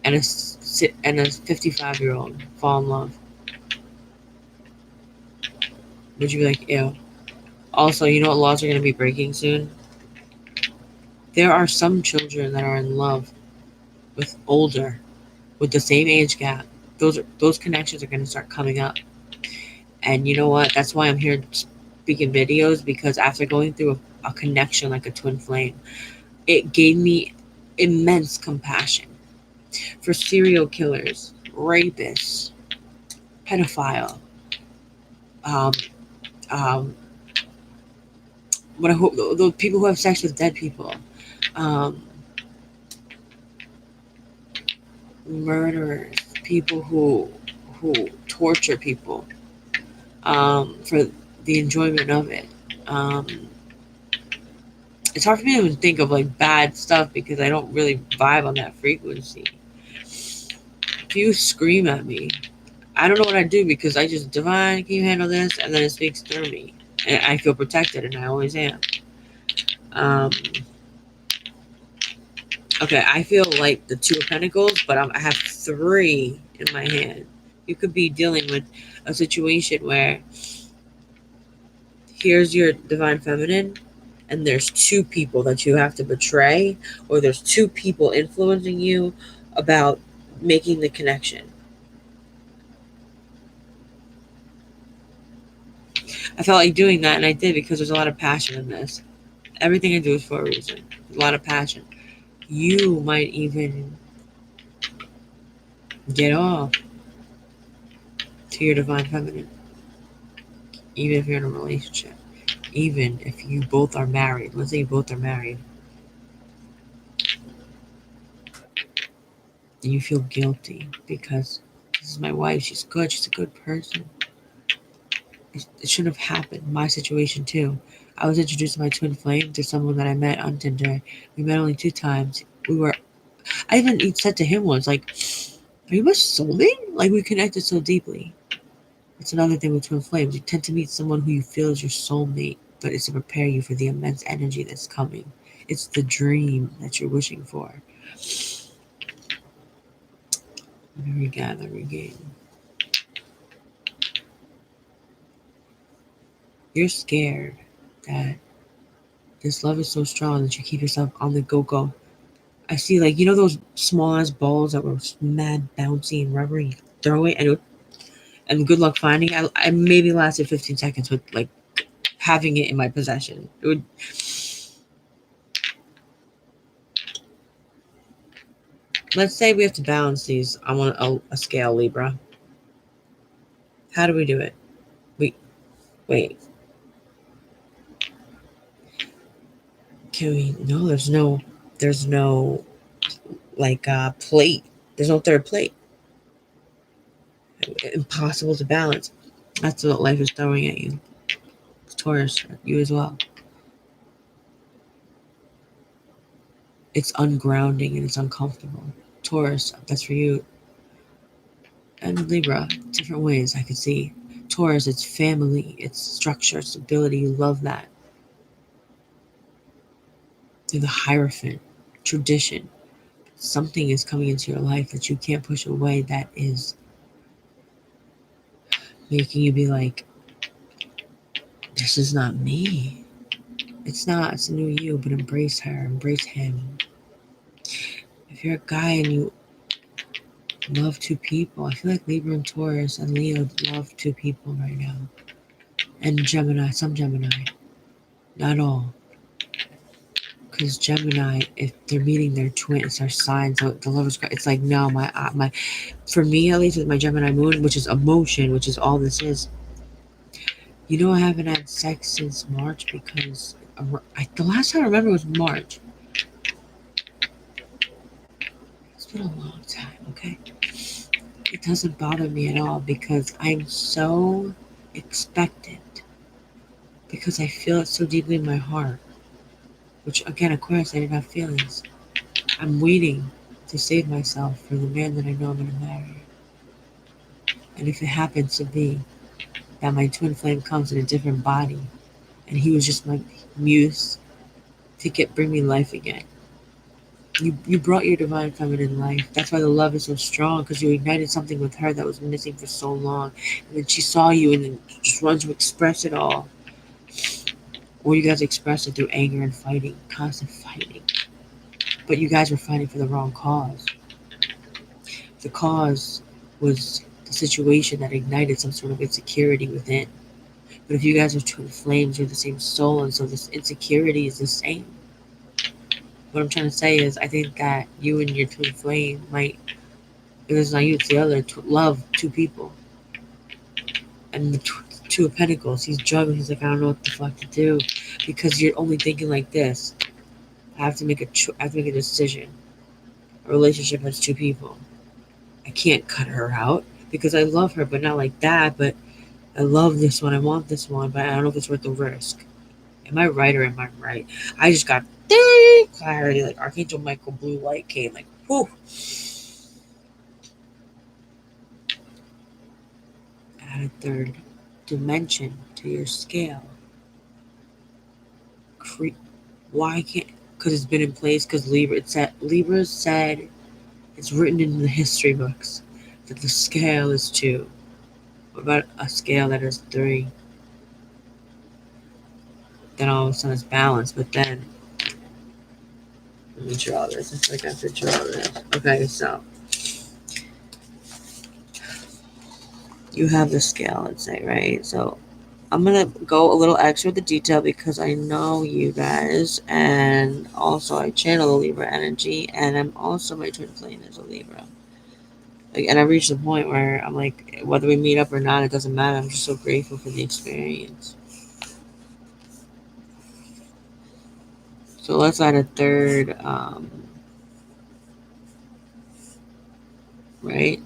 and a 55-year-old fall in love? Would you be like, ew? Also, you know what laws are going to be breaking soon? There are some children that are in love with the same age gap. Those connections are going to start coming up. And you know what? That's why I'm here speaking videos, because after going through a connection like a twin flame, it gave me immense compassion for serial killers, rapists, pedophile, what I hope the people who have sex with dead people, murderers, people who torture people for the enjoyment of it. It's hard for me to even think of like bad stuff because I don't really vibe on that frequency. If you scream at me, I don't know what I do, because I just, divine, can you handle this? And then it speaks through me. And I feel protected, and I always am. Okay, I feel like the Two of Pentacles, but I have 3 in my hand. You could be dealing with a situation where here's your divine feminine, and there's 2 people that you have to betray, or there's 2 people influencing you about making the connection. I felt like doing that, and I did, because there's a lot of passion in this. Everything I do is for a reason. A lot of passion. You might even get off to your divine feminine, even if you're in a relationship. Even if you both are married. Let's say you both are married. And you feel guilty because this is my wife. She's good. She's a good person. It shouldn't have happened. My situation too. I was introduced to my twin flame to someone that I met on Tinder. We met only 2 times. I even said to him once, like, are you my soulmate? Like, we connected so deeply. It's another thing with twin flames. You tend to meet someone who you feel is your soulmate, but it's to prepare you for the immense energy that's coming. It's the dream that you're wishing for. Regather, regain. You're scared that this love is so strong that you keep yourself on the go-go. I see, like, you know those small-ass balls that were mad bouncy and rubbery? You throw it, and good luck finding it. I maybe lasted 15 seconds with, like, having it in my possession. It would... Let's say we have to balance these on a scale, Libra. How do we do it? Wait. Can we? No, there's no, like, plate. There's no third plate. Impossible to balance. That's what life is throwing at you. It's Taurus, you as well. It's ungrounding and it's uncomfortable. Taurus, that's for you. And Libra, different ways I could see. Taurus, it's family, it's structure, stability. You love that. You're the Hierophant, tradition. Something is coming into your life that you can't push away that is making you be like, this is not me. It's not. It's a new you, but embrace her, embrace him. If you're a guy and you love 2 people, I feel like Libra and Taurus and Leo love 2 people right now. And Gemini, some Gemini. Not all. Because Gemini, if they're meeting their twins, their signs, the lover's card, it's like, no, my, for me at least with my Gemini moon, which is emotion, which is all this is. You know, I haven't had sex since March because the last time I remember was March. It's been a long time, okay? It doesn't bother me at all because I'm so expectant. Because I feel it so deeply in my heart. Which, again, of course, I didn't have feelings. I'm waiting to save myself for the man that I know I'm going to marry. And if it happens to be that my twin flame comes in a different body, and he was just my muse to bring me life again. You brought your divine feminine life. That's why the love is so strong, because you ignited something with her that was missing for so long. And then she saw you and then just wanted to express it all. Or you guys expressed it through anger and fighting, constant fighting. But you guys were fighting for the wrong cause. The cause was the situation that ignited some sort of insecurity within. But if you guys are twin flames, you're the same soul, and so this insecurity is the same. What I'm trying to say is, I think that you and your twin flame might, if it's not you, it's the other, love 2 people. And the 2 of Pentacles, he's juggling. He's like, I don't know what the fuck to do, because you're only thinking like this. I have to make a decision. A relationship has 2 people. I can't cut her out because I love her, but not like that. But I love this one. I want this one, but I don't know if it's worth the risk. Am I right or am I right? I just got clarity, like Archangel Michael blue light came, like, whew. Add a 3rd dimension to your scale. Why can't? Because it's been in place. Because Libra said it's written in the history books that the scale is 2. What about a scale that is 3? Then all of a sudden it's balanced. But then, let me draw this. I feel like I have to draw this. Okay, so you have the scale, let's say, right? So I'm gonna go a little extra with the detail because I know you guys, and also I channel the Libra energy, and I'm also my twin flame is a Libra. Like, and I reached the point where I'm like, whether we meet up or not, it doesn't matter. I'm just so grateful for the experience. So let's add a third, right?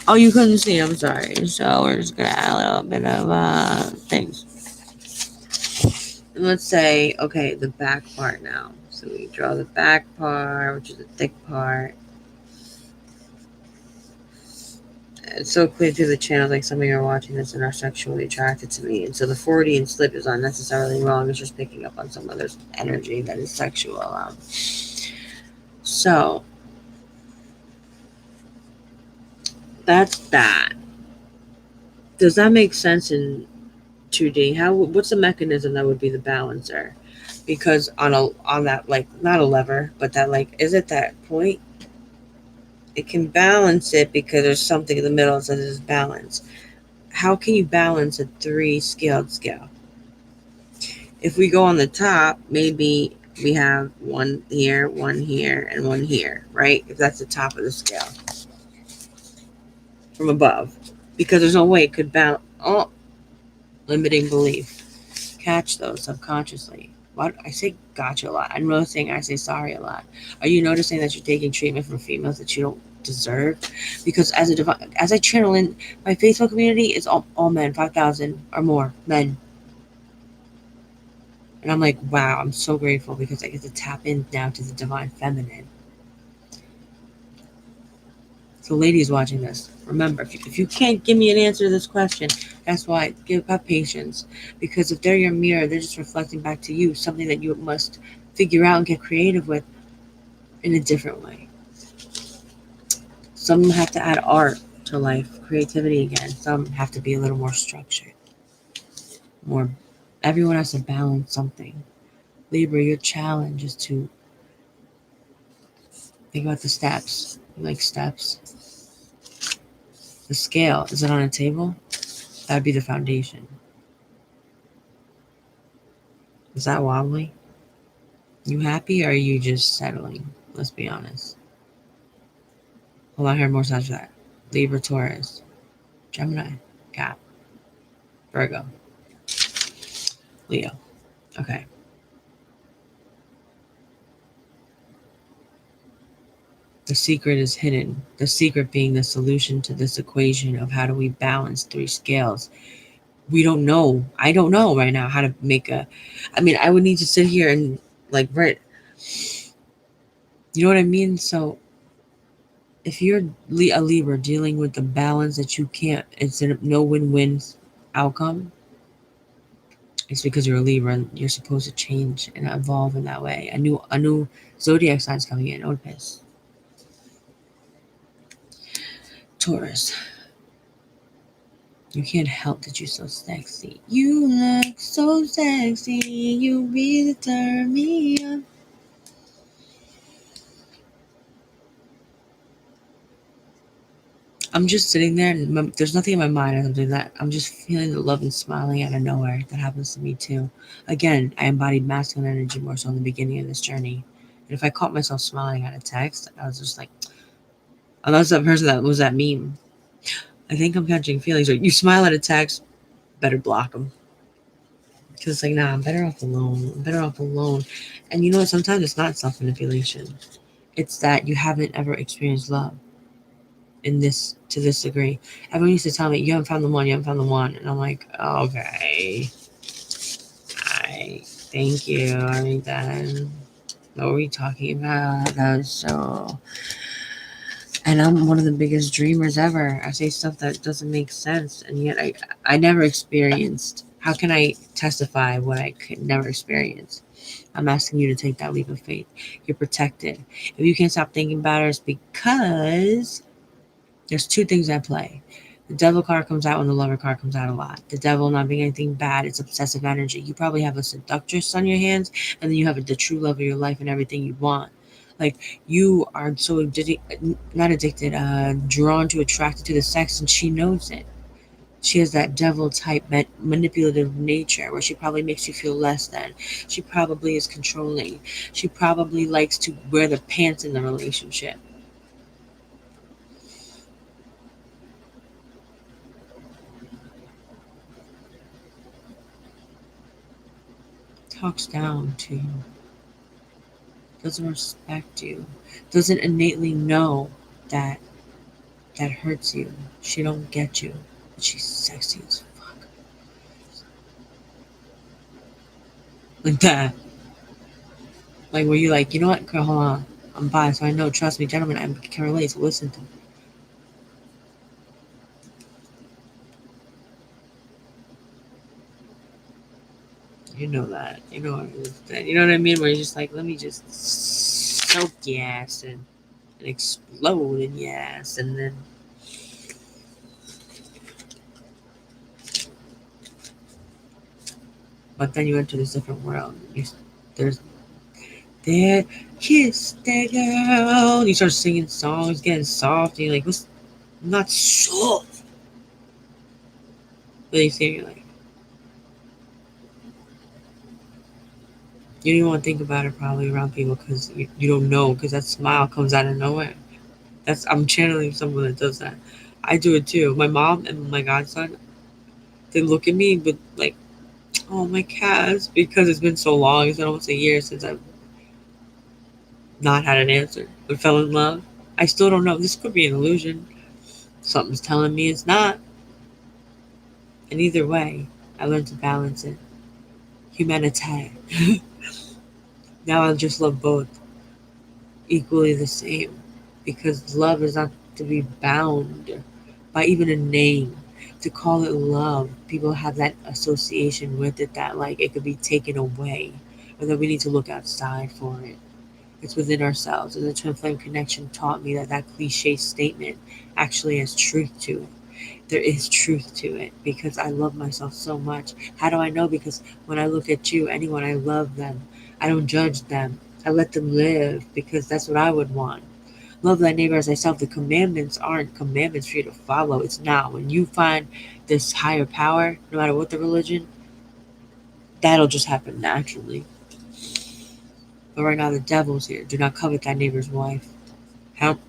Oh, you couldn't see. I'm sorry. So we're just gonna add a little bit of things. And let's say, okay, the back part now. So we draw the back part, which is the thick part. It's so clear through the channels, like some of you are watching this and are sexually attracted to me. And so the 40 and slip is not necessarily wrong. It's just picking up on some other energy that is sexual. So that's that. Does that make sense in 2D? What's the mechanism that would be the balancer? Because on that, like, not a lever, but that, like, is it that point? It can balance it because there's something in the middle that says balance. How can you balance a 3 scaled scale? If we go on the top, maybe we have one here, and one here, right? If that's the top of the scale from above, because there's no way it could balance. Oh, limiting belief. Catch those subconsciously. What I say gotcha a lot. I'm noticing I say sorry a lot. Are you noticing that you're taking treatment from females that you don't deserve? Because as I channel in my Facebook community, it's all men, 5,000 or more men. And I'm like, wow, I'm so grateful because I get to tap in now to the divine feminine. So ladies watching this, remember, if you can't give me an answer to this question, that's why. Have patience. Because if they're your mirror, they're just reflecting back to you something that you must figure out and get creative with in a different way. Some have to add art to life, creativity again. Some have to be a little more structured. Everyone has to balance something. Libra, your challenge is to think about the steps. You like steps? The scale, is it on a table? That would be the foundation. Is that wobbly? You happy or are you just settling? Let's be honest. Hold on, I heard more sides of that. Libra, Taurus, Gemini, Cap, Virgo, Leo. Okay. The secret is hidden. The secret being the solution to this equation of how do we balance 3 scales. We don't know. I don't know right now how to make I would need to sit here and like write. You know what I mean? So if you're a Libra dealing with the balance that you can't, it's a no win-win outcome, it's because you're a Libra and you're supposed to change and evolve in that way. A new zodiac sign's coming in. Otis. Taurus. You can't help that you're so sexy. You look so sexy. You really turn me on. I'm just sitting there and there's nothing in my mind or something that I'm just feeling the love and smiling out of nowhere. That happens to me too. Again, I embodied masculine energy more so in the beginning of this journey. And if I caught myself smiling at a text, I was just like, unless that person that was that meme. I think I'm catching feelings. Like, you smile at a text, better block them. Because it's like, nah, I'm better off alone. I'm better off alone. And you know what? Sometimes it's not self manipulation. It's that you haven't ever experienced love to this degree. Everyone used to tell me, you haven't found the one, you haven't found the one. And I'm like, okay. Thank you. I mean, then what were we talking about? That was so. And I'm one of the biggest dreamers ever. I say stuff that doesn't make sense, and yet I never experienced. How can I testify what I could never experience? I'm asking you to take that leap of faith. You're protected. If you can't stop thinking about it, it's because there's 2 things at play. The devil card comes out when the lover card comes out a lot. The devil not being anything bad, it's obsessive energy. You probably have a seductress on your hands, and then you have the true love of your life and everything you want. Like, you are so not addicted, drawn to, attracted to the sex, and she knows it. She has that devil type manipulative nature where she probably makes you feel less than. She probably is controlling. She probably likes to wear the pants in the relationship. Talks down to you. Doesn't respect you. Doesn't innately know that that hurts you. She don't get you. But she's sexy as fuck. Like that. Like, where you like, you know what, girl, hold on. I'm bi, so I know, trust me, gentlemen, I can relate, so listen to me. You know that. You know what it is. You know what I mean? Where you're just like, let me just soak your ass and explode in your ass, and then but then you enter this different world. There's there, kiss that girl. You start singing songs, getting soft, and you're like, what's not soft? But you see, you're like, you don't even want to think about it probably around people because you don't know, because that smile comes out of nowhere. I'm channeling someone that does that. I do it too. My mom and my godson, they look at me with like, oh my Cass, because it's been so long. It's been almost a year since I've not had an answer, but fell in love. I still don't know. This could be an illusion. Something's telling me it's not. And either way, I learned to balance it. Humanity. Now I just love both equally the same, because love is not to be bound by even a name. To call it love, people have that association with it that like it could be taken away, or that we need to look outside for it. It's within ourselves. And the twin flame connection taught me that that cliche statement actually has truth to it. There is truth to it, because I love myself so much. How do I know? Because when I look at you, anyone, I love them. I don't judge them. I let them live, because that's what I would want. Love thy neighbor as thyself. The commandments aren't commandments for you to follow. It's not. When you find this higher power, no matter what the religion, that'll just happen naturally. But right now, the devil's here. Do not covet thy neighbor's wife. Help.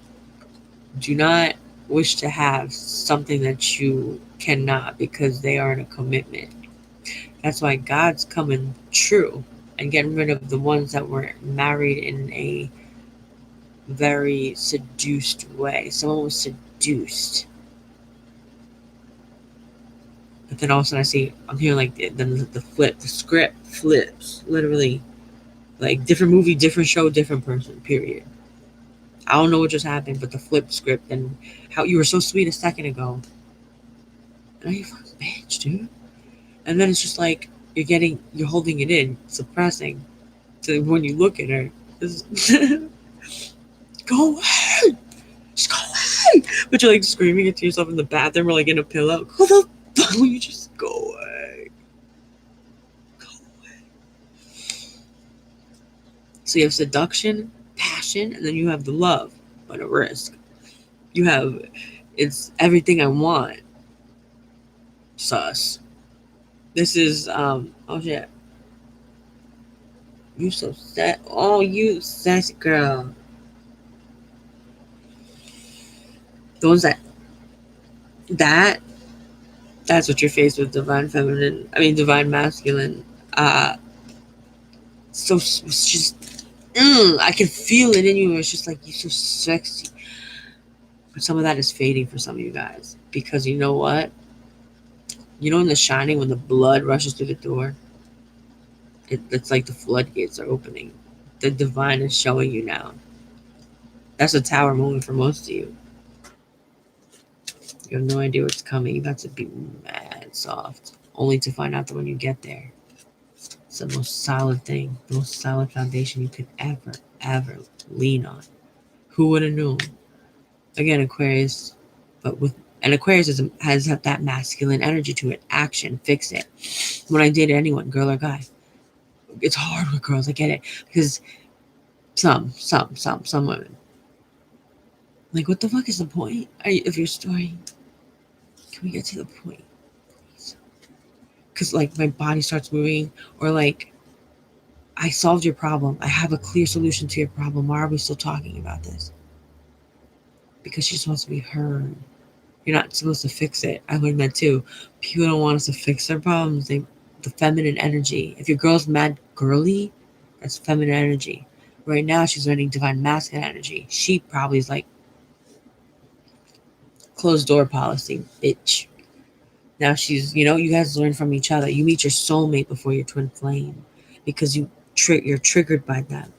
Do not wish to have something that you cannot, because they are in a commitment. That's why God's coming true and getting rid of the ones that were married in a very seduced way. Someone was seduced. But then all of a sudden I'm hearing like the script flips. Literally. Like different movie, different show, different person, period. I don't know what just happened, but the flip script and how you were so sweet a second ago. And now you fucking bitch, dude. And then it's just like you're holding it in, suppressing. So when you look at her, go away, just go away. But you're like screaming it to yourself in the bathroom or like in a pillow. Go the fuck, will you just go away? Go away. So you have seduction, passion, and then you have the love, but a risk. You have, it's everything I want. Sus. This is oh shit. You so sad. Oh, you sexy girl. The ones that's what you're faced with, divine feminine. I mean divine masculine. So it's just I can feel it in you. It's just like you're so sexy. But some of that is fading for some of you guys, because you know what? You know in The Shining when the blood rushes through the door, it's like the floodgates are opening. The divine is showing you now. That's a tower moment for most of you. You have no idea what's coming. You got to be mad soft, only to find out that when you get there, it's the most solid thing, the most solid foundation you could ever lean on. Who would have known? Again, Aquarius, but with and Aquarius has that masculine energy to it. Action, fix it. When I dated anyone, girl or guy, it's hard with girls. I get it, because Some women. Like, what the fuck is the point of your story? Can we get to the point? Because, like, my body starts moving, or like, I solved your problem. I have a clear solution to your problem. Why are we still talking about this? Because she just wants to be heard. You're not supposed to fix it. I learned that too. People don't want us to fix their problems. The feminine energy. If your girl's mad girly, that's feminine energy. Right now, she's learning divine masculine energy. She probably is like closed door policy, bitch. Now she's, you guys learn from each other. You meet your soulmate before your twin flame, because you're triggered by them.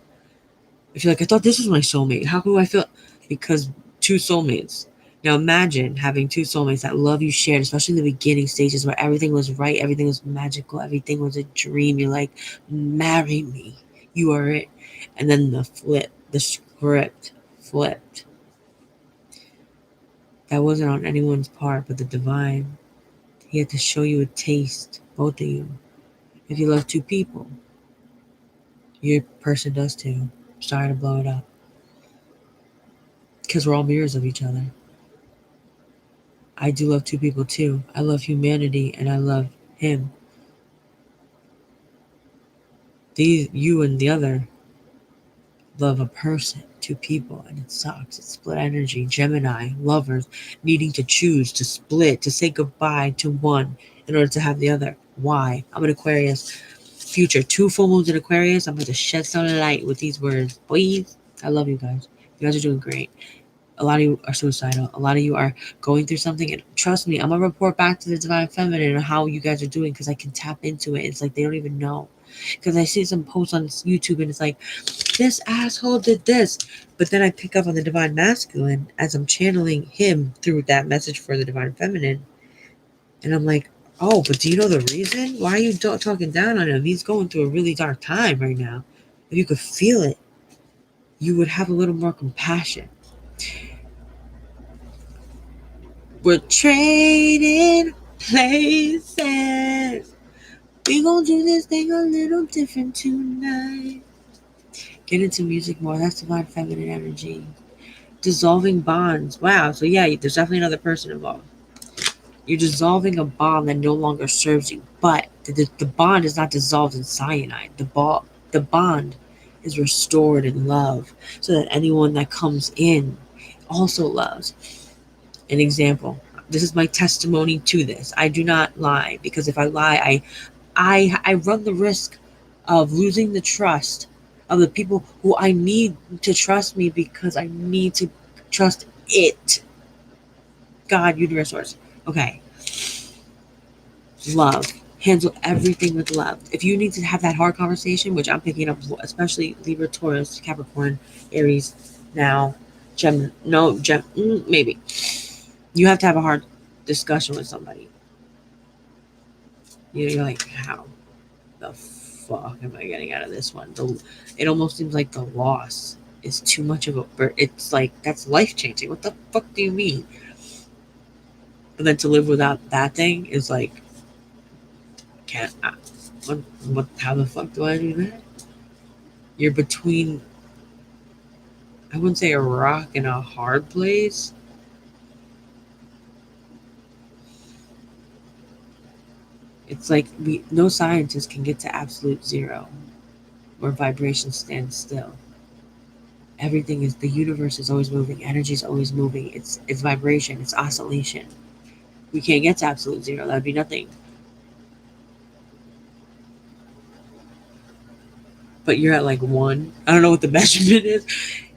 If you're like, I thought this was my soulmate, how do I feel? Because two soulmates. Now imagine having two soulmates that love you shared, especially in the beginning stages where everything was right, everything was magical, everything was a dream. You're like, marry me, you are it. And then the script flipped. That wasn't on anyone's part but the divine. He had to show you a taste, both of you. If you love two people, your person does too. Sorry to blow it up. Because we're all mirrors of each other. I do love two people too. I love humanity and I love him. You and the other love a person, two people, and it sucks. It's split energy. Gemini, lovers, needing to choose, to split, to say goodbye to one in order to have the other. Why? I'm an Aquarius. Future, 2 full moons in Aquarius. I'm going to shed some light with these words. Please. I love you guys. You guys are doing great. A lot of you are suicidal. A lot of you are going through something. And trust me, I'm going to report back to the divine feminine on how you guys are doing, because I can tap into it. It's like they don't even know. Because I see some posts on YouTube and it's like, this asshole did this. But then I pick up on the divine masculine as I'm channeling him through that message for the divine feminine. And I'm like, oh, but do you know the reason? Why are you talking down on him? He's going through a really dark time right now. If you could feel it, you would have a little more compassion. We're trading places. We gonna do this thing a little different tonight. Get into music more. That's divine feminine energy. Dissolving bonds. Wow. So yeah, there's definitely another person involved. You're dissolving a bond that no longer serves you, but the bond is not dissolved in cyanide. The bond is restored in love, so that anyone that comes in also loves. An example. This is my testimony to this. I do not lie, because if I lie, I run the risk of losing the trust of the people who I need to trust me, because I need to trust it. God, universe, source. Okay. Love. Handle everything with love. If you need to have that hard conversation, which I'm picking up, especially Libra, Taurus, Capricorn, Aries, now, maybe. You have to have a hard discussion with somebody. You're like, how the fuck am I getting out of this one? It almost seems like the loss is too much of a burden. It's like, that's life changing. What the fuck do you mean? And then to live without that thing is like, how the fuck do I do that? You're between, I wouldn't say a rock and a hard place. It's like no scientist can get to absolute zero, where vibration stands still. Everything is, the universe is always moving, energy is always moving. It's vibration, it's oscillation. We can't get to absolute zero. That would be nothing. But you're at like 1. I don't know what the measurement is.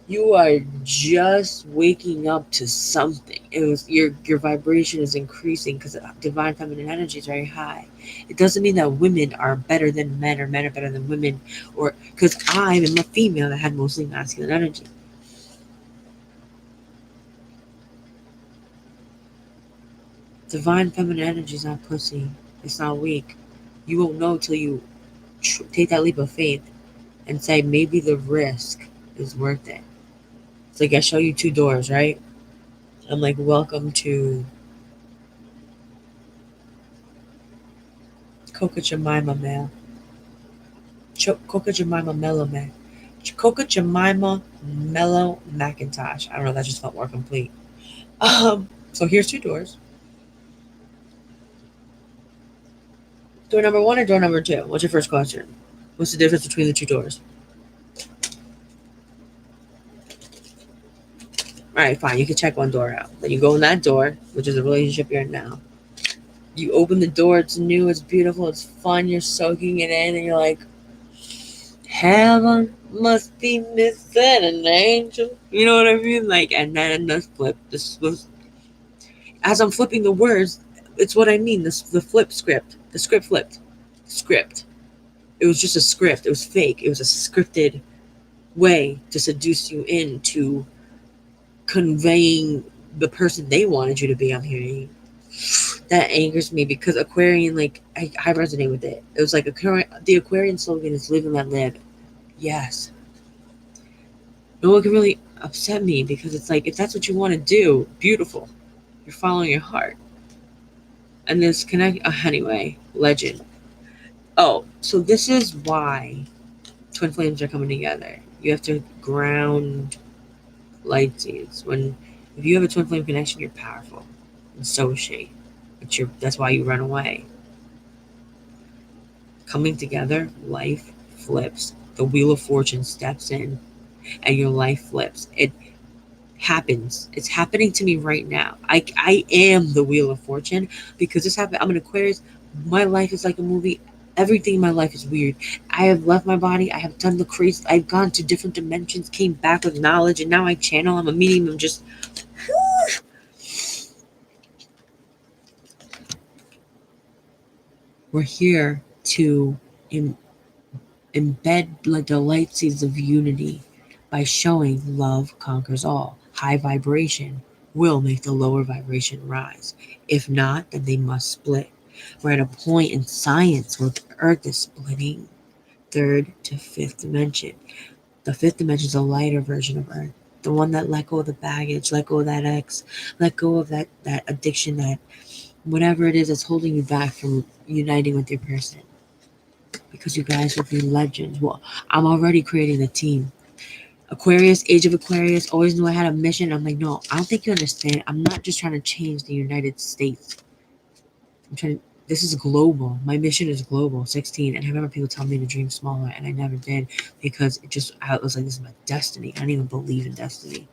You are just waking up to something. It was your vibration is increasing because divine feminine energy is very high. It doesn't mean that women are better than men or men are better than women, or because I'm a female that had mostly masculine energy. Divine feminine energy is not pussy. It's not weak. You won't know till you take that leap of faith and say, maybe the risk is worth it. It's like I show you 2 doors, right? I'm like, welcome to Coca Jemima Male. Coca Jemima Melame. Coca Jemima Mellow Macintosh. I don't know, that just felt more complete. So here's 2 doors. Door number 1 or door number 2? What's your first question? What's the difference between the 2 doors? Alright, fine, you can check one door out. Then you go in that door, which is the relationship you're in now. You open the door, it's new, it's beautiful, it's fun, you're soaking it in, and you're like, heaven must be missing an angel. You know what I mean? Like, and then the flip, as I'm flipping the words, it's what I mean. The flip script. The script flipped. Script. It was just a script. It was fake. It was a scripted way to seduce you into conveying the person they wanted you to be. I'm hearing. That angers me because Aquarian, like, I resonate with it. It was like the Aquarian slogan is live and let live. Yes. No one can really upset me because it's like, if that's what you want to do, beautiful. You're following your heart. And this connect, anyway, legend. Oh, so this is why twin flames are coming together. You have to ground light seeds. If you have a twin flame connection, you're powerful. And so is she. That's why you run away. Coming together, life flips. The wheel of fortune steps in and your life flips. It happens. It's happening to me right now. I am the wheel of fortune because this happened. I'm an Aquarius. My life is like a movie. Everything in my life is weird. I have left my body. I have done the crazy. I've gone to different dimensions, came back with knowledge, and now I channel. I'm a medium. I'm just. We're here to embed like the light seeds of unity by showing love conquers all. High vibration will make the lower vibration rise. If not, then they must split. We're at a point in science where the earth is splitting 3rd to 5th dimension. The 5th dimension is a lighter version of earth. The one that let go of the baggage, let go of that ex, let go of that addiction, that whatever it is that's holding you back from uniting with your person. Because you guys will be legends. Well, I'm already creating the team. Aquarius, age of Aquarius, always knew I had a mission. I'm like, no, I don't think you understand. I'm not just trying to change the United States. This is global. My mission is global, 16. And I remember people telling me to dream smaller, and I never did because I was like, this is my destiny. I don't even believe in destiny.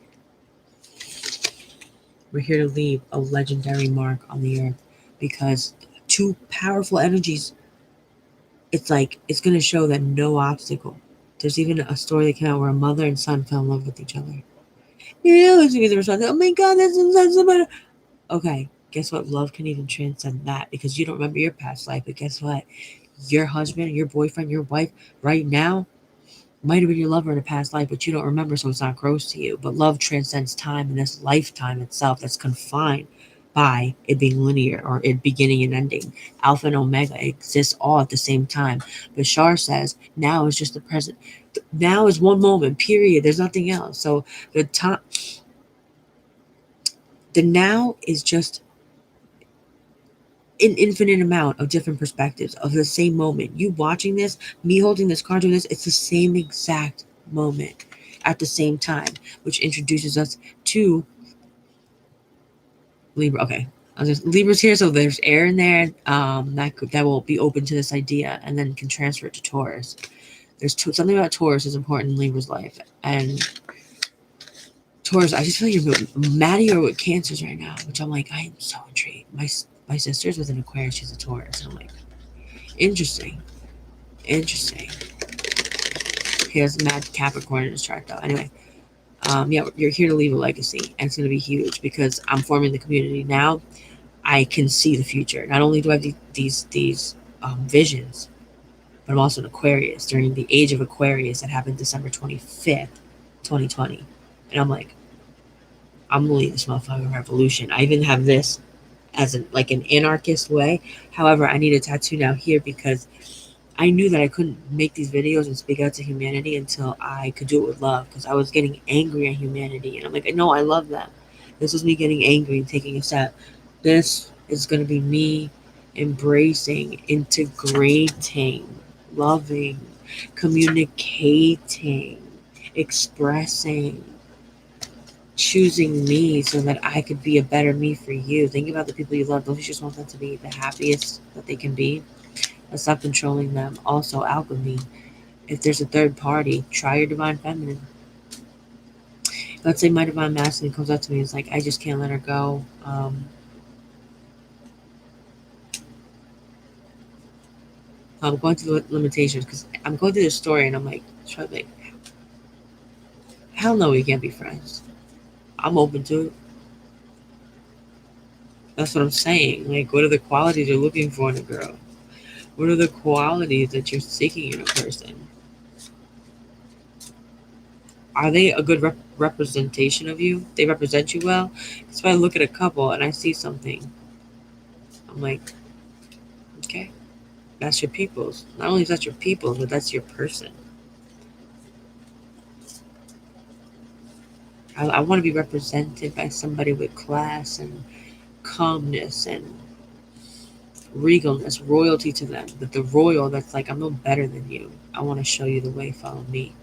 We're here to leave a legendary mark on the earth because 2 powerful energies, it's like, it's going to show that no obstacle. There's even a story that came out where a mother and son fell in love with each other. Oh my God, that's so better. Okay, guess what? Love can even transcend that because you don't remember your past life. But guess what? Your husband, your boyfriend, your wife right now might have been your lover in a past life, but you don't remember, so it's not gross to you. But love transcends time and this lifetime itself that's confined by it being linear or it beginning and ending. Alpha and Omega exists all at the same time. Bashar says now is just the present. Now is one moment, period. There's nothing else. So the now is just an infinite amount of different perspectives of the same moment. You watching this, me holding this card, doing this, it's the same exact moment at the same time, which introduces us to Libra. Okay, Libra's here, so there's air in there that will be open to this idea and then can transfer it to Taurus. There's something about Taurus is important in Libra's life, and Taurus, I just feel like you're mad at with Cancers right now, which I'm like, I am so intrigued. My sister's with an Aquarius, she's a Taurus. And I'm like, interesting. He has mad Capricorn in his chart though. Anyway, yeah, you're here to leave a legacy, and it's going to be huge because I'm forming the community now. I can see the future. Not only do I have these visions, but I'm also an Aquarius during the age of Aquarius that happened December 25th, 2020. And I'm like, I'm going to lead this motherfucking revolution. I even have this as an anarchist way. However, I need a tattoo now here because I knew that I couldn't make these videos and speak out to humanity until I could do it with love, because I was getting angry at humanity. And I'm like, no, I love them. This was me getting angry and taking a step. This is going to be me embracing, integrating, loving, communicating, expressing, choosing me so that I could be a better me for you. Think about the people you love. Don't you just want them to be the happiest that they can be? Let's stop controlling them. Also, alchemy. If there's a third party, try your divine feminine. Let's say my divine masculine comes up to me and is like, I just can't let her go. I'm going through the limitations because I'm going through this story and I'm like, hell no, we can't be friends. I'm open to it. That's what I'm saying. Like, what are the qualities you're looking for in a girl? What are the qualities that you're seeking in a person? Are they a good representation of you? They represent you well? Because if I look at a couple and I see something, I'm like, okay, that's your people's. Not only is that your people's, but that's your person. I want to be represented by somebody with class and calmness and regalness, royalty to them. But the royal that's like, I'm no better than you. I want to show you the way, follow me.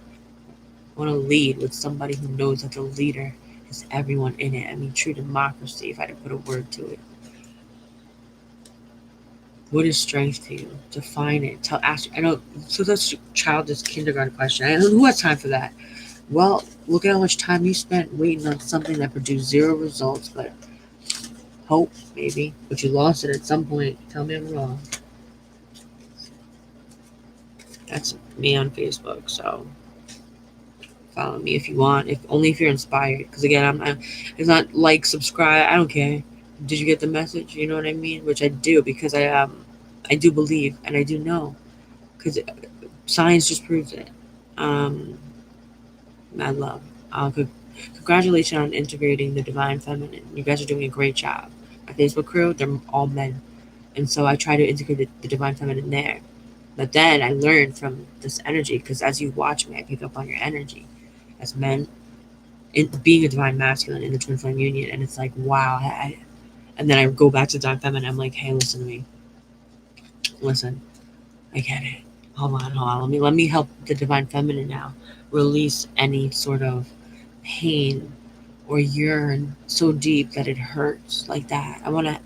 I want to lead with somebody who knows that the leader has everyone in it. I mean, true democracy, if I had to put a word to it. What is strength to you? Define it. Ask. I know. So that's childish kindergarten question. I know who has time for that. Well, look at how much time you spent waiting on something that produced zero results, but hope maybe. But you lost it at some point. Tell me I'm wrong. That's me on Facebook. So follow me if you want. If only if you're inspired. Because again, it's not like, subscribe. I don't care. Did you get the message? You know what I mean? Which I do, because I do believe and I do know, because science just proves it. Mad love. Congratulations on integrating the divine feminine. You guys are doing a great job. My Facebook crew, they're all men, and so I try to integrate the divine feminine there. But then I learned from this energy, because as you watch me, I pick up on your energy as men, being a divine masculine in the twin flame union, and it's like, wow. And then I go back to divine feminine. I'm like, hey, listen to me. Listen, I get it. Hold on. Let me help the divine feminine now release any sort of pain or yearn so deep that it hurts like that. I want to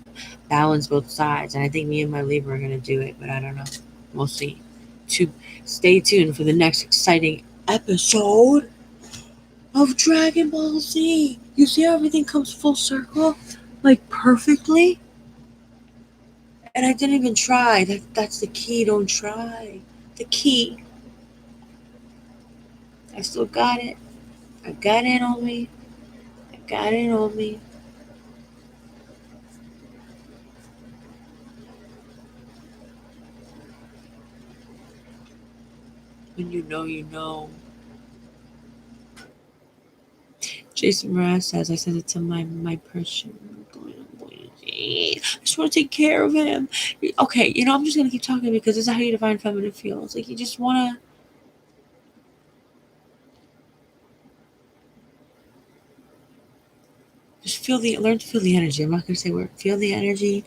balance both sides, and I think me and my Libra are going to do it, but I don't know. We'll see. Stay tuned for the next exciting episode of Dragon Ball Z. You see how everything comes full circle? Like, perfectly? And I didn't even try. That's the key. Don't try. The key. I still got it. I got it on me. When you know, you know. Jason Mraz says, I sent it to my person. I just want to take care of him. Okay, I'm just going to keep talking, because this is how your divine feminine feels. Like, you just want to. Just learn to feel the energy. I'm not going to say word. Feel the energy.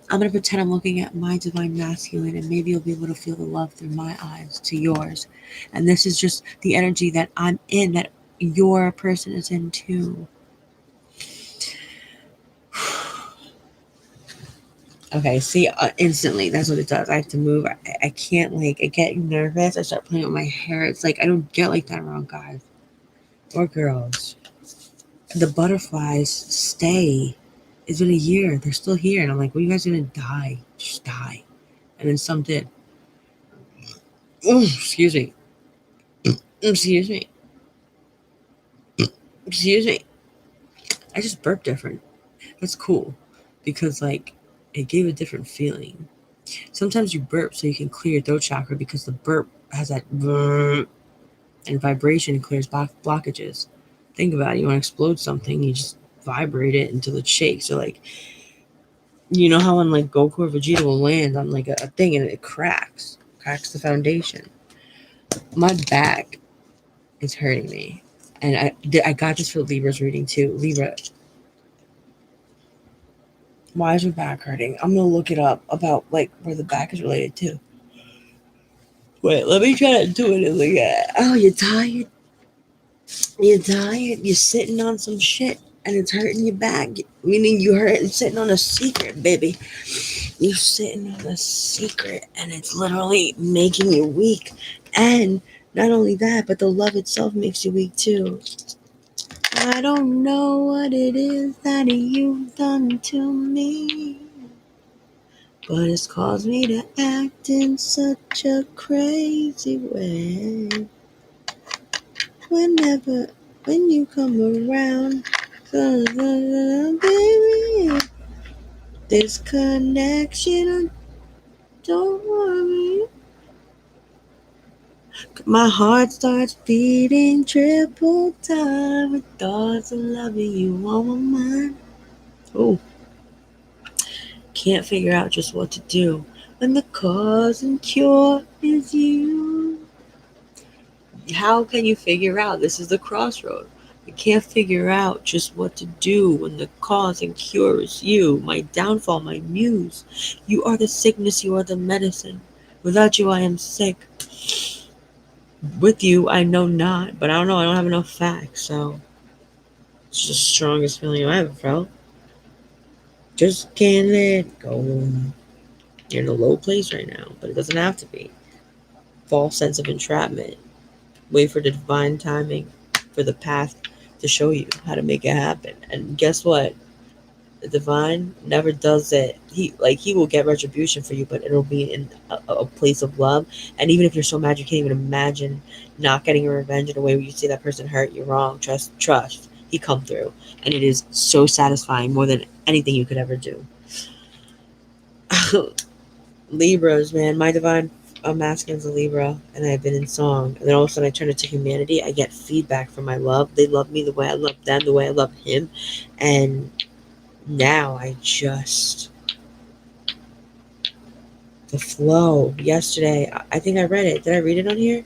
I'm going to pretend I'm looking at my divine masculine, and maybe you'll be able to feel the love through my eyes to yours. And this is just the energy that I'm in, that your person is in too. Okay, see, instantly, that's what it does. I have to move. I can't, I get nervous. I start playing with my hair. It's like, I don't get like that around guys or girls. The butterflies stay. It's been a year. They're still here. And I'm like, well, you guys are going to die. Just die. And then some did. Ooh, excuse me. Excuse me. I just burped different. That's cool. Because, it gave a different feeling. Sometimes you burp so you can clear your throat chakra, because the burp has that and vibration clears blockages. Think about it. You want to explode something, you just vibrate it until it shakes. So, you know how when Goku or Vegeta will land on a thing and it cracks the foundation. My back is hurting me, and I got this for Libra's reading too. Libra, why is your back hurting? I'm gonna look it up about where the back is related to. Wait, let me try to do it. Oh, you're tired? You're tired, you're sitting on some shit and it's hurting your back. Meaning you're sitting on a secret, baby. You're sitting on a secret and it's literally making you weak. And not only that, but the love itself makes you weak too. I don't know what it is that you've done to me, but it's caused me to act in such a crazy way. When you come around, baby, this connection, don't worry. My heart starts beating triple time with thoughts of loving you on my mind. Oh, can't figure out just what to do when the cause and cure is you. How can you figure out this is the crossroad? I can't figure out just what to do when the cause and cure is you, my downfall, my muse. You are the sickness, you are the medicine. Without you, I am sick. With you, I know not, but I don't know, I don't have enough facts, so it's the strongest feeling I ever felt. Just can't let it go. You're in a low place right now, but it doesn't have to be. False sense of entrapment. Wait for the divine timing, for the path to show you how to make it happen. And guess what? The divine never does it. He will get retribution for you, but it'll be in a place of love. And even if you're so mad you can't even imagine not getting your revenge in a way where you see that person hurt you wrong, trust. He come through. And it is so satisfying, more than anything you could ever do. Libras, man, my divine masculine's a Libra, and I've been in song, and then all of a sudden I turn into humanity. I get feedback from my love. They love me the way I love them, the way I love him, and now the flow. Yesterday, I think I read it. Did I read it on here?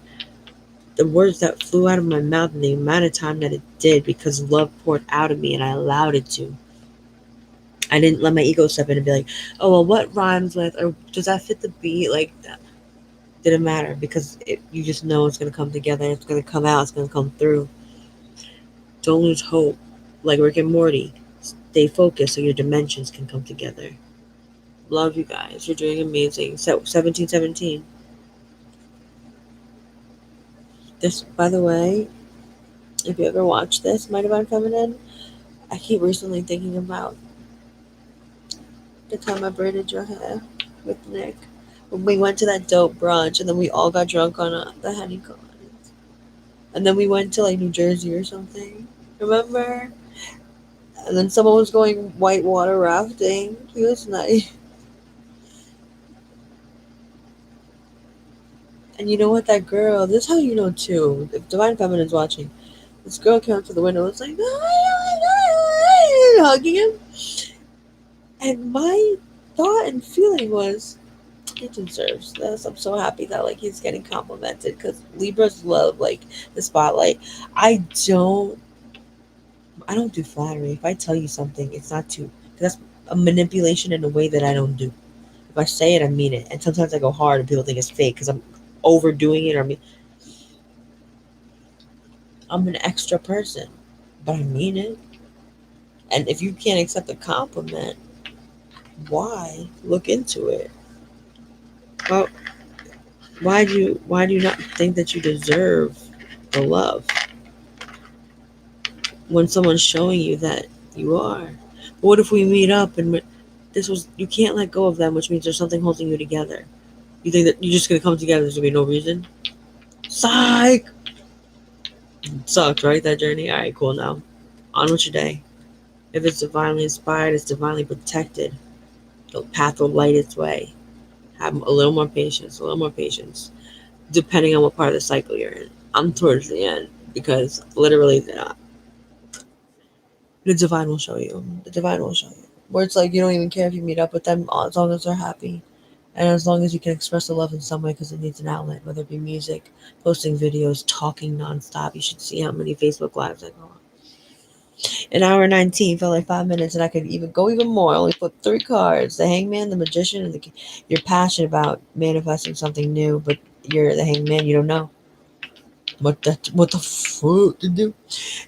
The words that flew out of my mouth and the amount of time that it did, because love poured out of me and I allowed it to. I didn't let my ego step in and be like, oh, well, what rhymes with, or does that fit the beat? Like, that didn't matter, because you just know it's going to come together. It's going to come out. It's going to come through. Don't lose hope. Like Rick and Morty. Stay focused so your dimensions can come together. Love you guys. You're doing amazing. So 1717. This, by the way, if you ever watch this, My Divine Feminine, I keep recently thinking about the time I braided your hair with Nick. When we went to that dope brunch and then we all got drunk on the honeycomb. And then we went to like New Jersey or something. Remember? And then someone was going whitewater rafting. He was nice. And you know what? That girl, this is how you know too. If Divine Feminine's watching, this girl came up to the window and was like, hugging him. And my thought and feeling was, he deserves this. I'm so happy that like he's getting complimented, because Libras love like the spotlight. I don't do flattery. If I tell you something, it's not to, because that's a manipulation in a way that I don't do. If I say it, I mean it. And sometimes I go hard and people think it's fake because I'm overdoing it, or I'm an extra person, but I mean it. And if you can't accept a compliment, why look into it? Well, why do you not think that you deserve the love when someone's showing you that you are? What if we meet up and you can't let go of them, which means there's something holding you together. You think that you're just gonna come together, there's gonna be no reason? Psych! It sucks, right? That journey? Alright, cool. Now on with your day. If it's divinely inspired, it's divinely protected. The path will light its way. Have a little more patience, depending on what part of the cycle you're in. I'm towards the end, because literally the divine will show you. The divine will show you. Where it's like you don't even care if you meet up with them, as long as they're happy. And as long as you can express the love in some way, because it needs an outlet, whether it be music, posting videos, talking nonstop. You should see how many Facebook Lives I go on. An hour 19 felt like 5 minutes, and I could even go even more. I only put 3 cards: the Hangman, the Magician, and you're passionate about manifesting something new, but you're the Hangman. You don't know. what the fruit to do.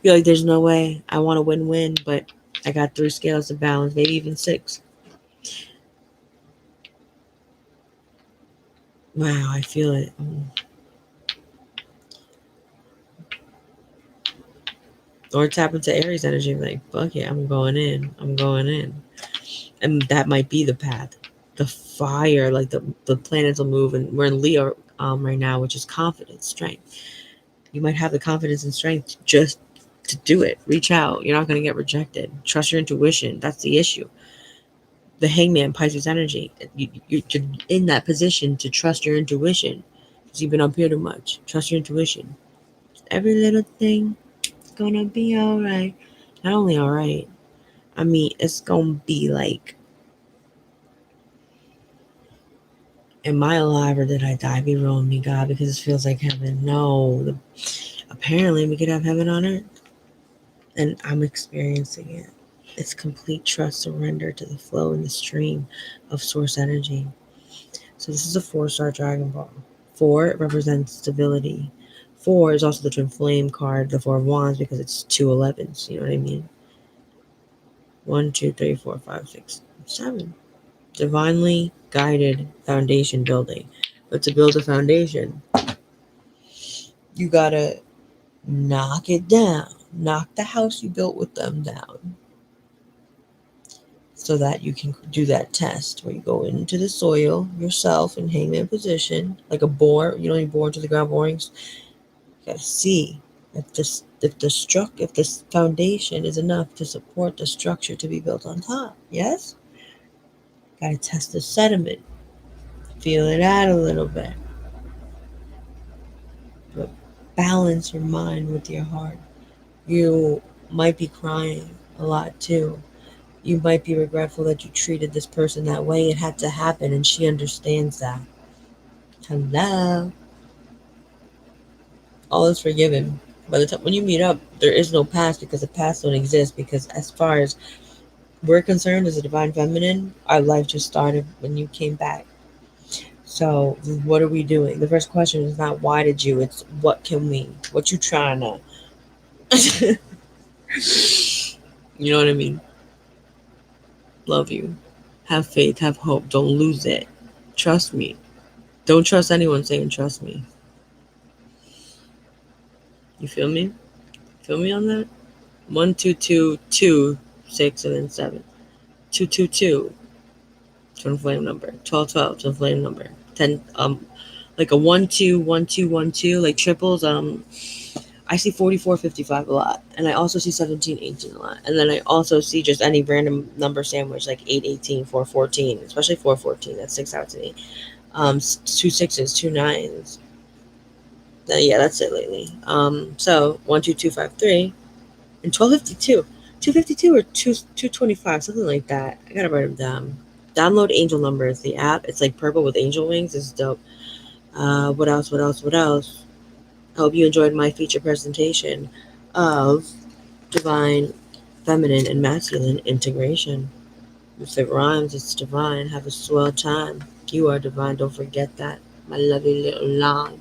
You're like, there's no way. I want a win-win, but I got 3 scales to balance, maybe even 6. Wow, I feel it. Or tap into Aries energy, like, fuck it, I'm going in. And that might be the path. The fire, like the planets will move, and we're in Leo right now, which is confidence, strength. You might have the confidence and strength just to do it. Reach out. You're not going to get rejected. Trust your intuition. That's the issue. The hangman, Pisces energy. You're in that position to trust your intuition because you've been up here too much. Trust your intuition. Every little thing is going to be all right. Not only all right, I mean, it's going to be like, am I alive or did I die? Be real with me, God, because it feels like heaven. No. Apparently, we could have heaven on earth. And I'm experiencing it. It's complete trust, surrender to the flow and the stream of source energy. So this is a 4-star Dragon Ball. 4 represents stability. 4 is also the Twin Flame card, the 4 of Wands, because it's 2 11s. You know what I mean? 1, 2, 3, 4, 5, 6, 7. Divinely guided foundation building. But to build a foundation, you gotta knock it down. Knock the house you built with them down. So that you can do that test where you go into the soil yourself in hangman position, like a bore. You know, you bore into the ground borings. You gotta see if this foundation is enough to support the structure to be built on top. Yes, gotta test the sediment, feel it out a little bit, but balance your mind with your heart. You might be crying a lot too. You might be regretful that you treated this person that way. It had to happen, and she understands that. Hello. All is forgiven. By the time when you meet up, there is no past because the past don't exist. Because as far as we're concerned, as a divine feminine, our life just started when you came back. So what are we doing? The first question is not why did you? It's what you trying to? You know what I mean? Love you. Have faith. Have hope. Don't lose it. Trust me. Don't trust anyone saying trust me. You feel me? Feel me on that? 1 2 2 2 6 and then 7. 2 2 2 twin flame number. 12 12 twin flame number. 10 like a 1 2 1 2 1 2 like triples. I see 44 55 a lot, and I also see 17 18 a lot, and then I also see just any random number sandwich like 8 18 4 14, especially 4 14. That sticks out to me. 2 6s 2 9s. Yeah, that's it lately. So 1 2 2 5 3 and 1252. 252 or 225, something like that. I gotta write them down. Download Angel Numbers, the app. It's like purple with angel wings. It's dope. What else? I hope you enjoyed my feature presentation of divine, feminine, and masculine integration. If it rhymes, it's divine. Have a swell time. You are divine. Don't forget that. My lovely little line.